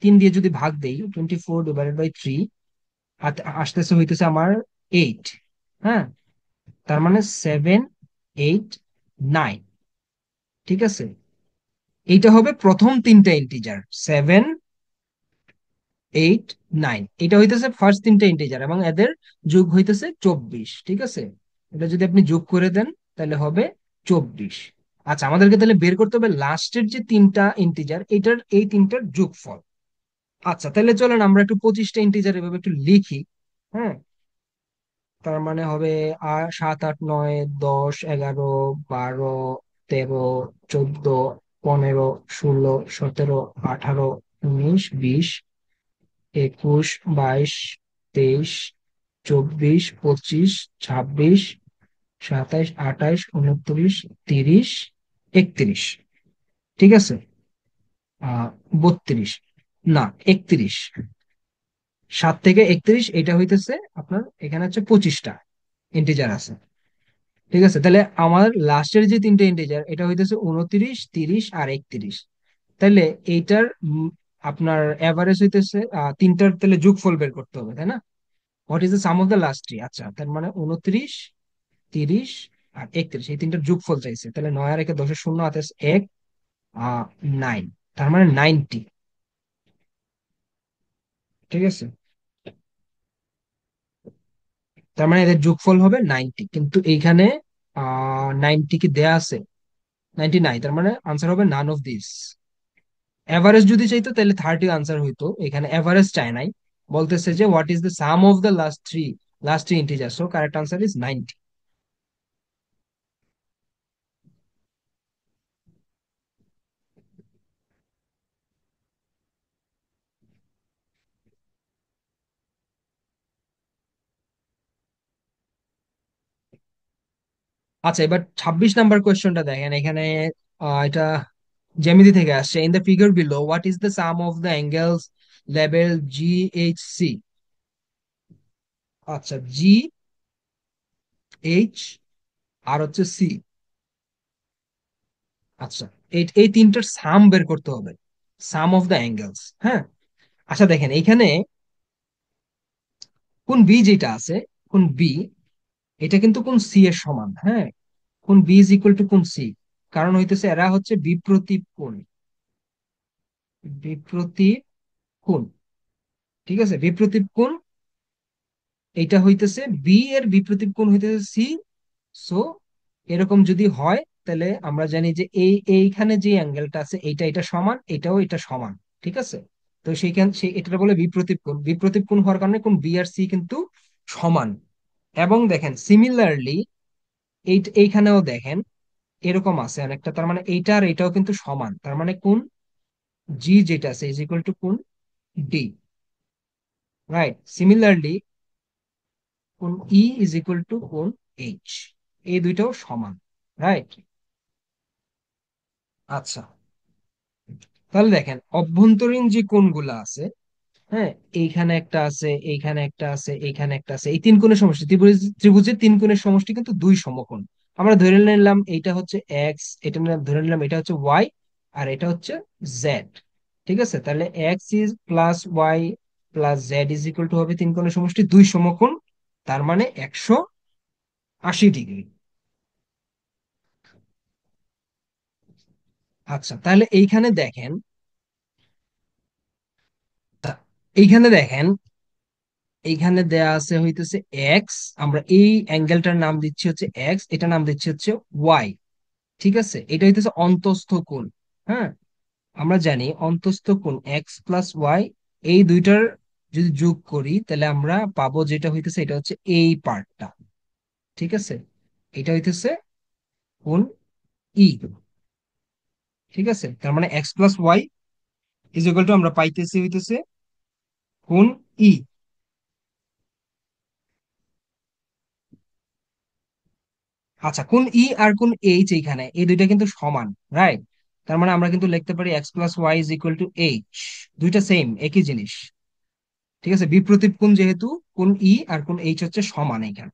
3 দিয়ে যদি ভাগ দেই, 24/3 আসতেছে হইতেছে আমার 8। হ্যাঁ, তার মানে 7 8 9। ঠিক আছে, এইটা হবে প্রথম তিনটা ইন্টিজার, 7 8 9। এটা হইতেছে ফার্স্ট তিনটা ইন্টিজার এবং এদের যোগ হইতেছে 24। ঠিক আছে, এটা যদি আপনি যোগ করে দেন তাহলে হবে 24। আচ্ছা, আমাদেরকে তাহলে বের করতে হবে লাস্টের যে তিনটা ইন্টিজার, এটার এই তিনটার যোগফল। আচ্ছা, তাহলে চলেন আমরা একটু 25টা ইন্টিজার এভাবে একটু লিখি। হ্যাঁ, তার মানে হবে 7 8 9 10 11 12 13 14 15, 16, 17, 18, 19, 20, 21, 22, 23, 24, 25, 26, 27, 28, 29, 30, 31। ঠিক আছে? 32, না, 31। 7 থেকে 31, এটা হইতেছে আপনার এখানে হচ্ছে 25টা ইন্টিজার আছে। ঠিক আছে, তাহলে আমার লাস্টের যে তিনটে ইন্টিজার এটা হইতেছে 29, 30 আর 31। তাহলে এইটার আপনার এভারেজ হইতেছে তিনটার তাহলে যোগফল বের করতে হবে, তাই না? What is the some of the last three? আচ্ছা, তার মানে 29, 30 আর 31, এই তিনটার যোগফল চাইছে। তাহলে 9 আর 1 10, শূন্য হাতে আছে 1, 9, তার মানে 90। ঠিক আছে, তার মানে এদের যোগফল হবে 90, কিন্তু এইখানে 90 কি দেয়া আছে? 90 নাই, তার মানে আনসার হবে নান অফ দিস। এভারেজ যদি চাইতো তাহলে 30 আনসার হইতো, এখানে এভারেজ চায় নাই। বলতেছে যে what is the some of the last three integer, so correct answer is 90। আচ্ছা, এবার 26 নাম্বার কোয়েশ্চনটা দেখেন এখানে। এটা জ্যামিতি থেকে আসছে। In the figure below what is the some of the angles level GHC? আচ্ছা, GH আর হচ্ছে সি। আচ্ছা, এই এই তিনটার সাম বের করতে হবে, সাম অফ দ্য অ্যাঙ্গেলস। হ্যাঁ, আচ্ছা দেখেন এইখানে কোন বি যেটা আছে, কোন বি, এটা কিন্তু কোন সি এর সমান। হ্যাঁ, কোন বি ইজ ইকুয়াল টু কোন সি, কারণ হইতেছে এরা হচ্ছে বিপ্রতীপ কোণ। বিপ্রতীপ কোণ, ঠিক আছে, বিপ্রতীপ কোণ। এটা হইতেছে বি এর বিপ্রতীপ কোণ হইতেছে সি। সো এরকম যদি হয় তাহলে আমরা জানি যে এইখানে যে অ্যাঙ্গেলটা আছে এইটা এটা সমান, এটাও এটা সমান। ঠিক আছে, তো সেই এটা বলে বিপ্রতীপ কোণ। বিপ্রতীপ কোণ হওয়ার কারণে কোণ বি আর সি কিন্তু সমান। এবং দেখেন সিমিলারলি এইখানেও দেখেন এরকম আছে অনেকটা, তার মানে এইটা আর এটাও কিন্তু সমান, তার মানে কোণ জি যেটা আছে ইজ ইকুয়াল টু কোণ ডি। রাইট, সিমিলারলি কোণ ই ইজ ইকুয়াল টু কোণ এইচ, এই দুইটাও সমান। রাইট। আচ্ছা, তাহলে দেখেন অভ্যন্তরীণ যে কোণগুলা আছে, হ্যাঁ, এইখানে একটা আছে, এইখানে একটা আছে, এইখানে একটা আছে, এই তিন কোণের সমষ্টি, ত্রিভুজের তিন কোণের সমষ্টি কিন্তু দুই সমকোণ। আমরা ধরে নিলাম এইটা হচ্ছে এক্স, এটা ধরে নিলাম এটা হচ্ছে ওয়াই, আর এটা হচ্ছে জেড। ঠিক আছে, তাহলে x is plus y plus z is equal to হবে তিন কোণের সমষ্টি, দুই সমকোণ, তার মানে 180 ডিগ্রি। আচ্ছা, তাহলে এইখানে দেখেন এইখানে দেয়া আছে হইতেছে এক্স, আমরা এই অ্যাঙ্গেলটার নাম দিচ্ছি হচ্ছে এক্স, এটা নাম দিচ্ছি হচ্ছে ওয়াই। ঠিক আছে, এটা হইতেছে অন্তস্থ কোণ। হ্যাঁ, আমরা জানি অন্তস্থ কোণ এক্স প্লাস ওয়াই, এই দুইটার যদি যোগ করি তাহলে আমরা পাবো যেটা হইতেছে এটা হচ্ছে এই পার্টটা। ঠিক আছে, এটা হইতেছে কোণ ই। ঠিক আছে, তার মানে x plus Y is equal to আমরা পাইতেছি হইতেছে কোণ ই। আচ্ছা, কোন ই আর কোন এইচ এইখানে এই দুইটা কিন্তু সমান। রাইট, তার মানে আমরা কিন্তু লিখতে পারি x plus Y is equal to H. দুইটা সেম, একই জিনিস। ঠিক আছে, বিপ্রতীপ কোণ যেহেতু, কোন ই আর কোন এইচ হচ্ছে সমান এইখানে।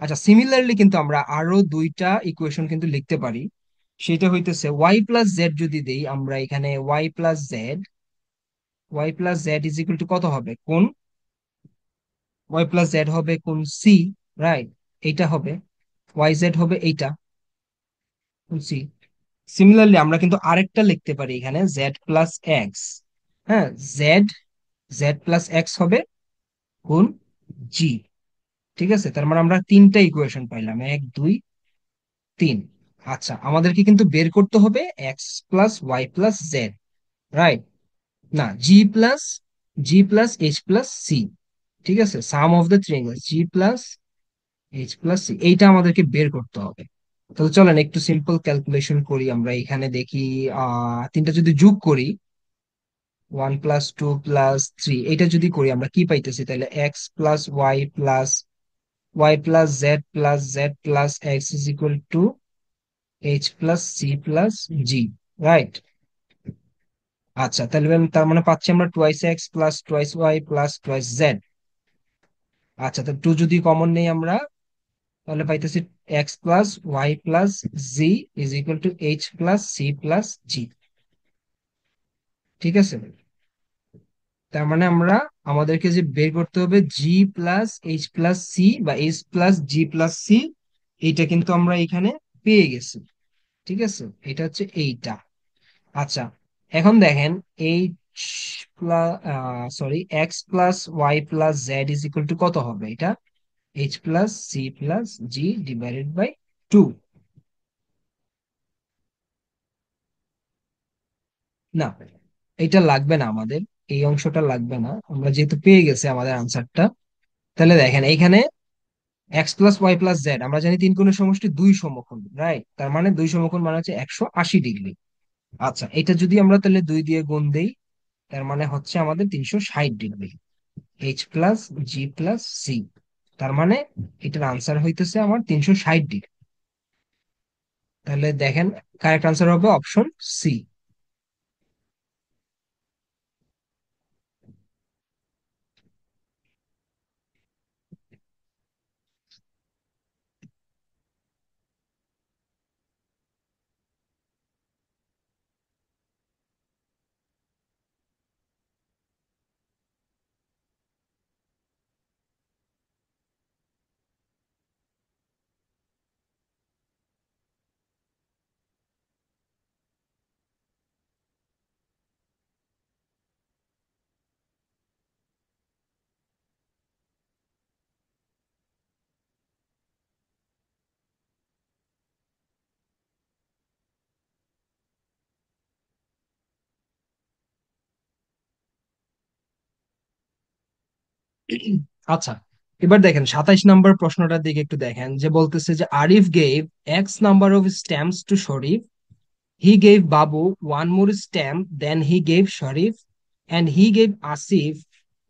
আচ্ছা, সিমিলারলি কিন্তু আমরা আরো দুইটা ইকুয়েশন কিন্তু লিখতে পারি। সেটা হইতেছে ওয়াই প্লাস জেড যদি দেই আমরা এখানে, y plus z is equal to কত হবে, কোন ওয়াই প্লাস জেড হবে কোন সি। রাইট, এইটা হবে ওয়াই জেড হবে এইটা কোন সি। সিমিলারলি আমরা কিন্তু আরেকটা লিখতে পারি এখানে জেড প্লাস এক্স। হ্যাঁ, জেড জেড প্লাস এক্স হবে গুণ জি। ঠিক আছে, তার মানে আমরা তিনটা ইকুয়েশন পাইলাম, 1 2 3। আচ্ছা, আমাদেরকে কিন্তু বের করতে হবে x plus y plus z. Right, না, g plus h plus c. ঠিক আছে, sum of the triangle g plus h plus c, এইটা আমাদেরকে বের করতে হবে। তাহলে চলেন একটু সিম্পল ক্যালকুলেশন করি আমরা এখানে দেখি। তিনটা যদি যোগ করি, 1+2+3, এটা যদি করি আমরা কি পাইতেছি? তাহলে x+y+y+z+z+x is equal two h+c+g, right? আচ্ছা, তাহলে তার মানে পাচ্ছি আমরা twice x plus twice y plus twice z. আচ্ছা, তো টু যদি কমন নেই আমরা, তাহলে পাইতেছি x+y+z is equal two h+c+g। ঠিক আছে, তার মানে আমরা আমাদেরকে যে বের করতে হবে g+h+c বা h+g+c, এইটা কিন্তু আমরা এখানে পেয়ে গেছি। ঠিক আছে, এটা হচ্ছে এইটা। আচ্ছা, এখন দেখেন H plus, sorry, x+y+z is equal to কত হবে এটা? h+c+g divided by 2। না, এটা লাগবে না আমাদের, এই অংশটা লাগবে না, আমরা যেহেতু পেয়ে গেছি আমাদের আনসারটা। তাহলে দেখেন এইখানে x+y+z, আমরা জানি তিন কোণের সমষ্টি দুই সমকোণ, রাইট? তার মানে দুই সমকোণ মানে হচ্ছে 180 ডিগ্রি। আচ্ছা, এটা যদি আমরা তাহলে দুই দিয়ে গুণ দেই, তার মানে হচ্ছে আমাদের 360 ডিগ্রি। h+g+c, তার মানে এটার আনসার হইতেছে আমার 360 ডিগ্রি। তাহলে দেখেন কারেক্ট আনসার হবে অপশন সি। আচ্ছা, এবার দেখেন 27 নম্বর প্রশ্নটার দিকে একটু দেখেন, যে বলতেছে যে Arif gave x number of stamps to Sharif, he gave Babu one more stamp then he gave Sharif, and he gave Asif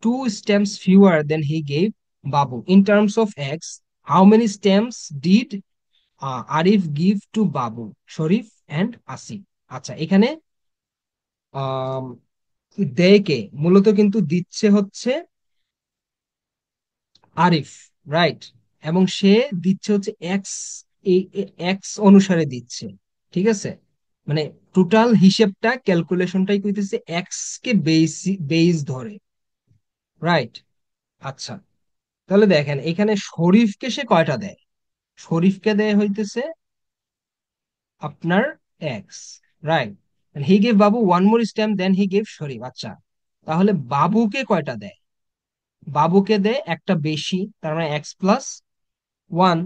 two stamps fewer than he gave Babu. In terms of X, how many stamps did Arif give to Babu, Sharif and Asif? আচ্ছা, এখানে আহ দেয়কে মূলত কিন্তু দিচ্ছে হচ্ছে Arif, right? এবং সে দিচ্ছে হচ্ছে x, এই এক্স অনুসারে দিচ্ছে। ঠিক আছে, মানে টোটাল হিসেবটা ক্যালকুলেশনটাই কইতেছে এক্স কে বেস বেস ধরে, রাইট? আচ্ছা, তাহলে দেখেন এখানে শরীফকে সে কয়টা দেয়? শরীফকে দেয় হইতেছে আপনার x, right? He gave Babu one more stamp then he gave Sharif. আচ্ছা, তাহলে বাবুকে কয়টা দেয়? বাবুকে দেয় একটা বেশি, তার মানে x+1।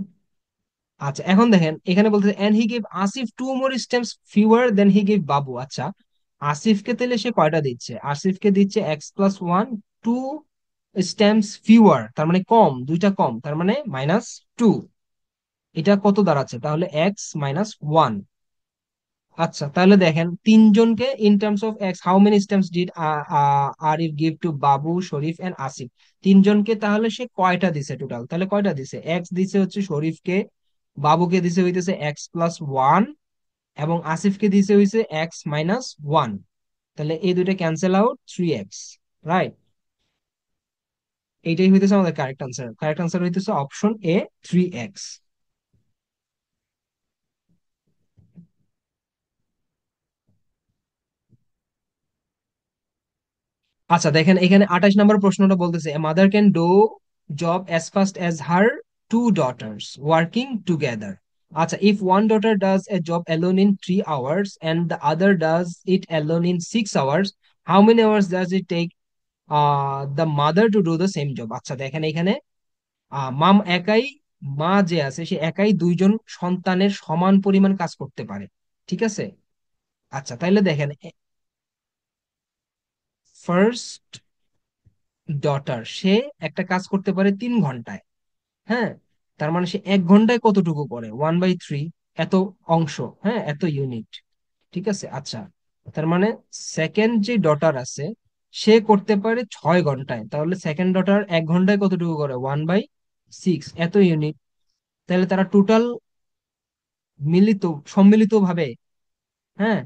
আচ্ছা, এখন দেখেন এখানে বলতেছে and he gave Asif two more stamps fewer than he gave Babu. আচ্ছা, আসিফকে তাহলে সে কয়টা দিচ্ছে? আসিফকে দিচ্ছে x+1, টু স্টেমস ফিওয়ার, তার মানে কম, দুইটা কম, তার মানে -2। এটা কত দাঁড়াচ্ছে তাহলে? x-1। আচ্ছা, তাহলে দেখেন তিনজনকে in terms of x, how many stamps did Arif give to Babu, Sharif and Asif? তিনজনকে তাহলে সে কয়টা দিছে টোটাল? তাহলে কয়টা দিছে? এক্স দিছে হচ্ছে শরীফকে, বাবুকে দিছে হইতেছে x+1, এবং আসিফকে দিছে হইছে x-1। তাহলে এই দুইটা ক্যান্সেল আউট, 3x, রাইট? এইটাই হইতেছে আমাদের কারেক্ট আনসার। কারেক্ট আনসার হইতেছে অপশন এ, 3x। আচ্ছা, দেখেন এখানে 28 নম্বর প্রশ্নটা বলতেছে a mother can do job as fast as her two daughters working together. আচ্ছা, if one daughter does a job alone in 3 hours and the other does it alone in 6 hours, how many hours does it take the mother to do the same job? আচ্ছা, দেখেন এখানে মাম একাই, মা যে আছে সে একাই দুইজন সন্তানের সমান পরিমাণ কাজ করতে পারে। ঠিক আছে, আচ্ছা তাইলে দেখেন ফার্স্ট ডটার সে একটা কাজ করতে পারে 3 ঘন্টায়, হ্যাঁ? তার মানে সে 1 ঘন্টায় কতটুকু করে? 1/3। এত অংশ, হ্যাঁ, এত ইউনিট। ঠিক আছে, আচ্ছা। তার মানে সেকেন্ড যে ডটার আছে সে করতে পারে 6 ঘন্টায়, তাহলে সেকেন্ড ডটার 1 ঘন্টায় কতটুকু করে, 1/6, এত ইউনিট। তাহলে তারা টোটাল মিলিত, সম্মিলিত ভাবে, হ্যাঁ,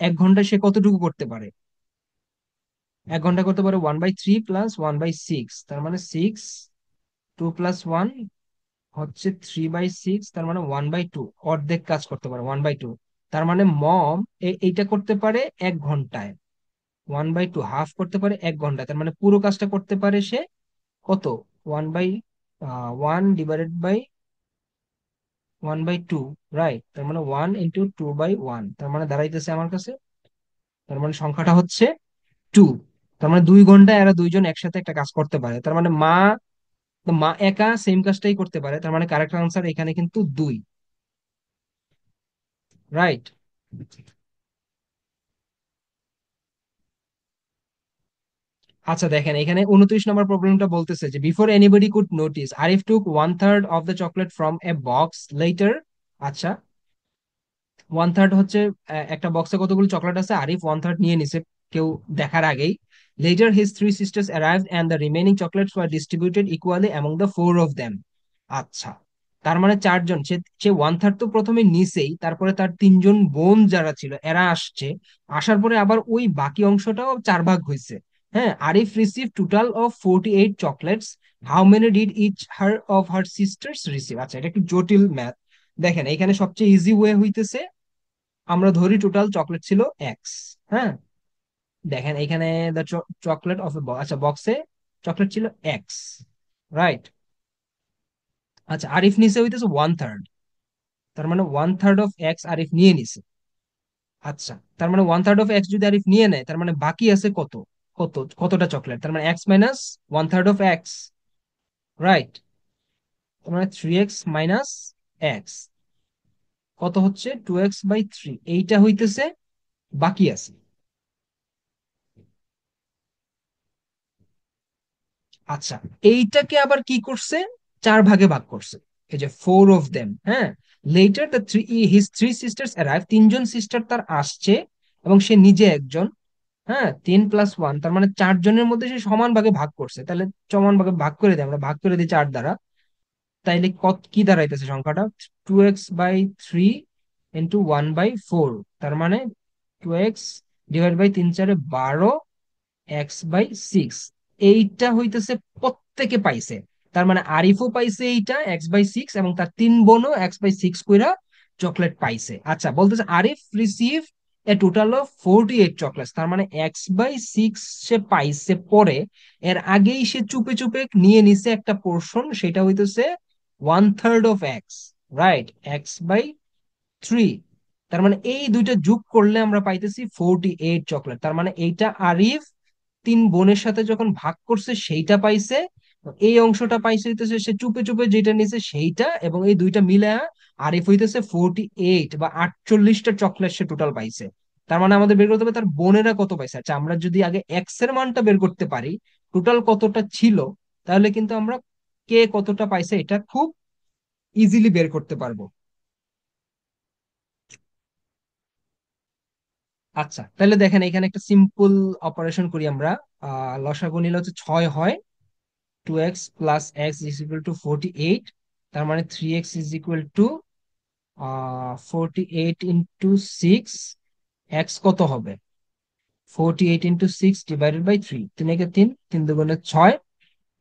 1 ঘন্টায় সে কতটুকু করতে পারে? 1 ঘন্টা করতে পারে 1/3 প্লাস 1/6, তার মানে 2 + 1 হচ্ছে 3/6, তার মানে 1/2, অর্ধেক কাজ করতে পারে 1/2। তার মানে মম এইটা করতে পারে 1 ঘন্টায়, 1/2 হাফ করতে পারে 1 ঘন্টায়, তার মানে পুরো কাজটা করতে পারে সে কত, 1/1 / 1/2, রাইট। তার মানে 1 × 2/1, তার মানে দাঁড়াইতেছে আমার কাছে, তার মানে সংখ্যাটা হচ্ছে 2। তার মানে 2 ঘন্টায় এরা দুইজন একসাথে একটা কাজ করতে পারে, তার মানে মা, তো মা একা সেম কাজটাই করতে পারে, তার মানে কারেক্ট আনসার এখানে কিন্তু 2, রাইট। আচ্ছা দেখেন, এখানে 29 নম্বর প্রবলেমটা বলতেছে যে before anybody could notice Arif took 1/3 of the chocolate from a box letter. আচ্ছা, 1/3 হচ্ছে একটা বক্সে কতগুলো চকলেট আছে, আরিফ 1/3 নিয়ে নিছে কেউ দেখার আগেই। Later his three sisters arrived and the remaining chocolates were distributed equally among the four of them. আচ্ছা, তার মানে চারজন, সে সে 1/3 তো প্রথমে নিছেই, তারপরে তার তিনজন বোন যারা ছিল এরা আসছে, আসার পরে আবার ওই বাকি অংশটাও 4 ভাগ হয়েছে। হ্যাঁ, Arif receive total of 48 chocolates, how many did each her of her sisters receive. আচ্ছা, এটা একটু জটিল ম্যাথ। দেখেন এখানে সবচেয়ে ইজি ওয়ে হইতেছে, আমরা ধরি টোটাল চকলেট ছিল এক্স। হ্যাঁ, দেখেন এখানে the chocolate of A box, আচ্ছা বক্সে চকলেট ছিল এক্স, রাইট। আচ্ছা, আরিফ নিচে হইতেছে 1/3, তার মানে 1/3 অফ এক্স আরিফ নিয়ে নিছে। আচ্ছা, তার মানে 1/3 অফ এক্স যদি আরিফ নিয়ে নেয়, তার মানে বাকি আছে কত, কতটা চকলেট, তার মানে x minus 1/3 of x, right. তার মানে 3x - এক্স কত হচ্ছে, 2x/3, এইটা হইতেছে বাকি আছে। আচ্ছা, এইটাকে আবার কি করছে, 4 ভাগে ভাগ করছে, এই যে ফোর অফ দেম। হ্যাঁ, letter the three his three sisters arrive, তিনজন সিস্টার তার আসছে এবং সে নিজে একজন। হ্যাঁ, 3 + 1, তার মানে চারজনের মধ্যে সে সমান ভাগে ভাগ করছে, তাহলে সমান ভাগে ভাগ করে দিই, আমরা ভাগ করে দিই 4 দ্বারা। তাইলে কত কি দাঁড়াইতেছে সংখ্যাটা, 2x/3 × 1/4, তার মানে 2x ডিভাইড বাই 3 × 4 = 12, x/6। এইটা হইতেছে প্রত্যেকে পাইছে, তার মানে আরিফও পাইছে এইটা x/6, এবং তার তিন বোনও x/6 কইরা চকলেট পাইছে। আচ্ছা, বলতেছে Arif receive a total of 48 chocolate, তার মানে x/6 সে পাইছে পরে, এর আগেই সে চুপে চুপে নিয়ে নিছে একটা পোর্শন, সেটা হইতেছে 1/3 অফ এক্স, রাইট, x/3। তার মানে এই দুইটা যোগ করলে আমরা পাইতেছি 48 চকলেট, তার মানে এইটা আরিফ তিন বোনের সাথে যখন ভাগ করছে সেইটা পাইছে, এই অংশটা পাইছে হইতেছে সে চুপে চুপে যেটা নিছে সেইটা, এবং এই দুইটা মিলে আরিফ হইতেছে 48 বা 48টা চকলেট সে টোটাল পাইছে। তার মানে আমাদের বের করতে হবে তার বোনেরা কত পাইছে। আচ্ছা, আমরা যদি আগে এক্স এর মানটা বের করতে পারি, টোটাল কতটা ছিল, তাহলে কিন্তু আমরা কে কতটা পাইছে এটা খুব ইজিলি বের করতে পারবো। আচ্ছা, তাহলে দেখেন এখানে একটা সিম্পল অপারেশন করি আমরা। লসাগু নিলে হচ্ছে 6 হয়, 2x + x = 48, তার মানে 3x = 48 × 6, এক্স কত হবে, 48 × 6 / 3, 3 × 3 = 3, 3 × 2 = 6,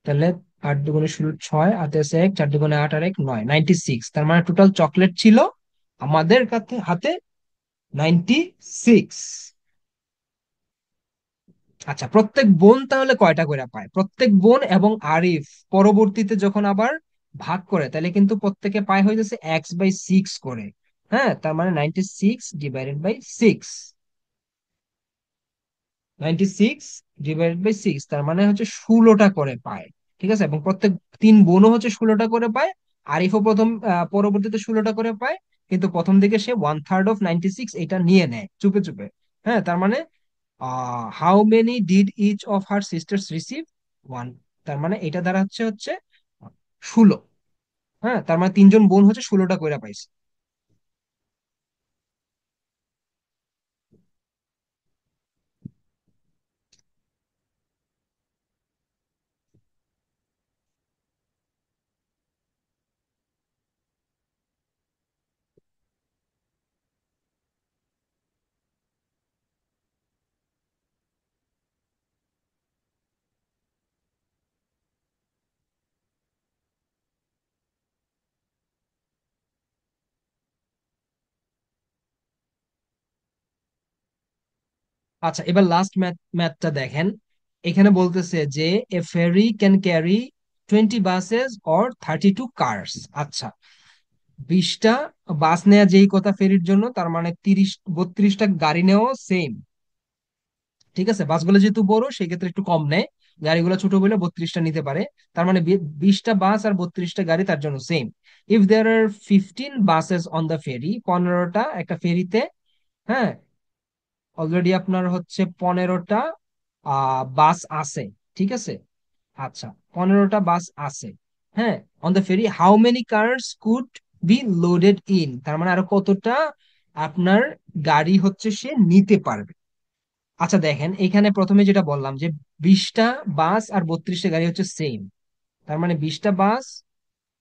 তাহলে 8 × 2 = 16, 6 হাতে আছে 1, 4 × 2 = 8 আর 1 9, 96। তার মানে টোটাল চকলেট ছিল আমাদের কাছে হাতে 96। আচ্ছা, প্রত্যেক বোন তাহলে কয়টা করে পায়, প্রত্যেক বোন এবং আরিফ পরবর্তীতে যখন আবার ভাগ করে, তাহলে কিন্তু প্রত্যেকে পায় হইতেছে x/6 করে। হ্যাঁ, তার মানে 96 / 6, 96 / 6, তার মানে হচ্ছে 16টা করে পায়। ঠিক আছে, এবং প্রত্যেক তিন বোনও হচ্ছে 16টা করে পায়, আরিফও পরবর্তীতে 16টা করে পায়, কিন্তু প্রথম দিকে সে 1/3 অফ 96 এটা নিয়ে নেয় চুপে চুপে। হ্যাঁ, তার মানে how many did each of her sisters receive, 1, তার মানে এটা দ্বারা হচ্ছে হচ্ছে 16। হ্যাঁ, তার মানে তিনজন বোন হচ্ছে 16টা কইরা পাইছে। আচ্ছা, এবার লাস্ট ম্যাথটা দেখেন। এখানে বলতেছে যে a ferry can carry 20 buses or 32 cars. আচ্ছা, 20টা বাস নেওয়া যেই কথা ফেরির জন্য, তার মানে 32টা গাড়ি নেওয়া সেম। ঠিক আছে, বাসগুলো যেহেতু বড় সেই ক্ষেত্রে একটু কম নেয়, গাড়িগুলো ছোট বলে 32টা নিতে পারে। তার মানে 20টা বাস আর 32টা গাড়ি তার জন্য same. If there are 15 buses on the ferry, 15টা একটা ফেরিতে, হ্যাঁ, অলরেডি আপনার হচ্ছে 15টা বাস আছে। ঠিক আছে, আচ্ছা, 15টা বাস আছে, হ্যাঁ, on the ferry, how many cars could be loaded in, তার মানে আরো কতটা আপনার গাড়ি হচ্ছে সে নিতে পারবে। আচ্ছা দেখেন, এখানে প্রথমে যেটা বললাম যে 20টা বাস আর 32টা গাড়ি হচ্ছে সেম, তার মানে 20টা বাস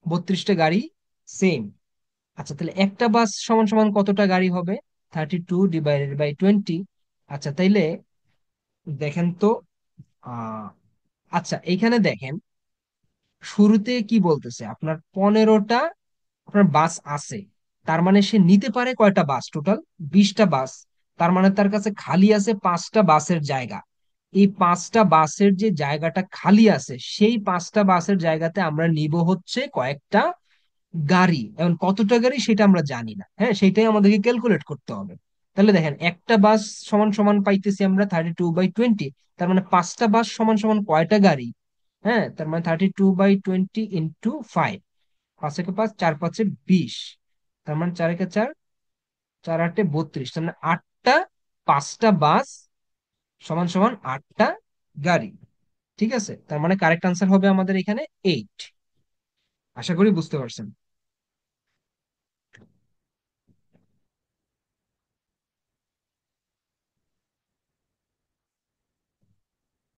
32টা গাড়ি সেম। আচ্ছা, তাহলে একটা বাস সমান সমান কতটা গাড়ি হবে? 32 ডিভাইডেড বাই 20। আচ্ছা, তাইলে দেখেন তো, আহ আচ্ছা এইখানে দেখেন, শুরুতে কি বলতেছে, আপনার 15টা আপনার বাস আছে, তার মানে সে নিতে পারে কয়টা বাস? টোটাল 20টা বাস। তার মানে তার কাছে খালি আছে 5টা বাসের জায়গা। এই 5টা বাসের যে জায়গাটা খালি আছে, সেই 5টা বাসের জায়গাতে আমরা নিব হচ্ছে কয়েকটা গাড়ি। এখন কতটা গাড়ি সেটা আমরা জানি না, হ্যাঁ, সেটাই আমাদেরকে ক্যালকুলেট করতে হবে। তাহলে দেখেন, একটা বাস সমান সমান পাইতেছি আমরা 32/20, তার মানে 5টা বাস সমান সমান কয়টা গাড়ি? হ্যাঁ, তার মানে 32/20 × 5, 5 একে 5, 4 5 এ 20, তার মানে 4 একে 4, 4 8 এ 32, তার মানে 8টা, 5টা বাস সমান সমান 8টা গাড়ি। ঠিক আছে, তার মানে কারেক্ট আনসার হবে আমাদের এখানে 8। আশা করি বুঝতে পারছেন।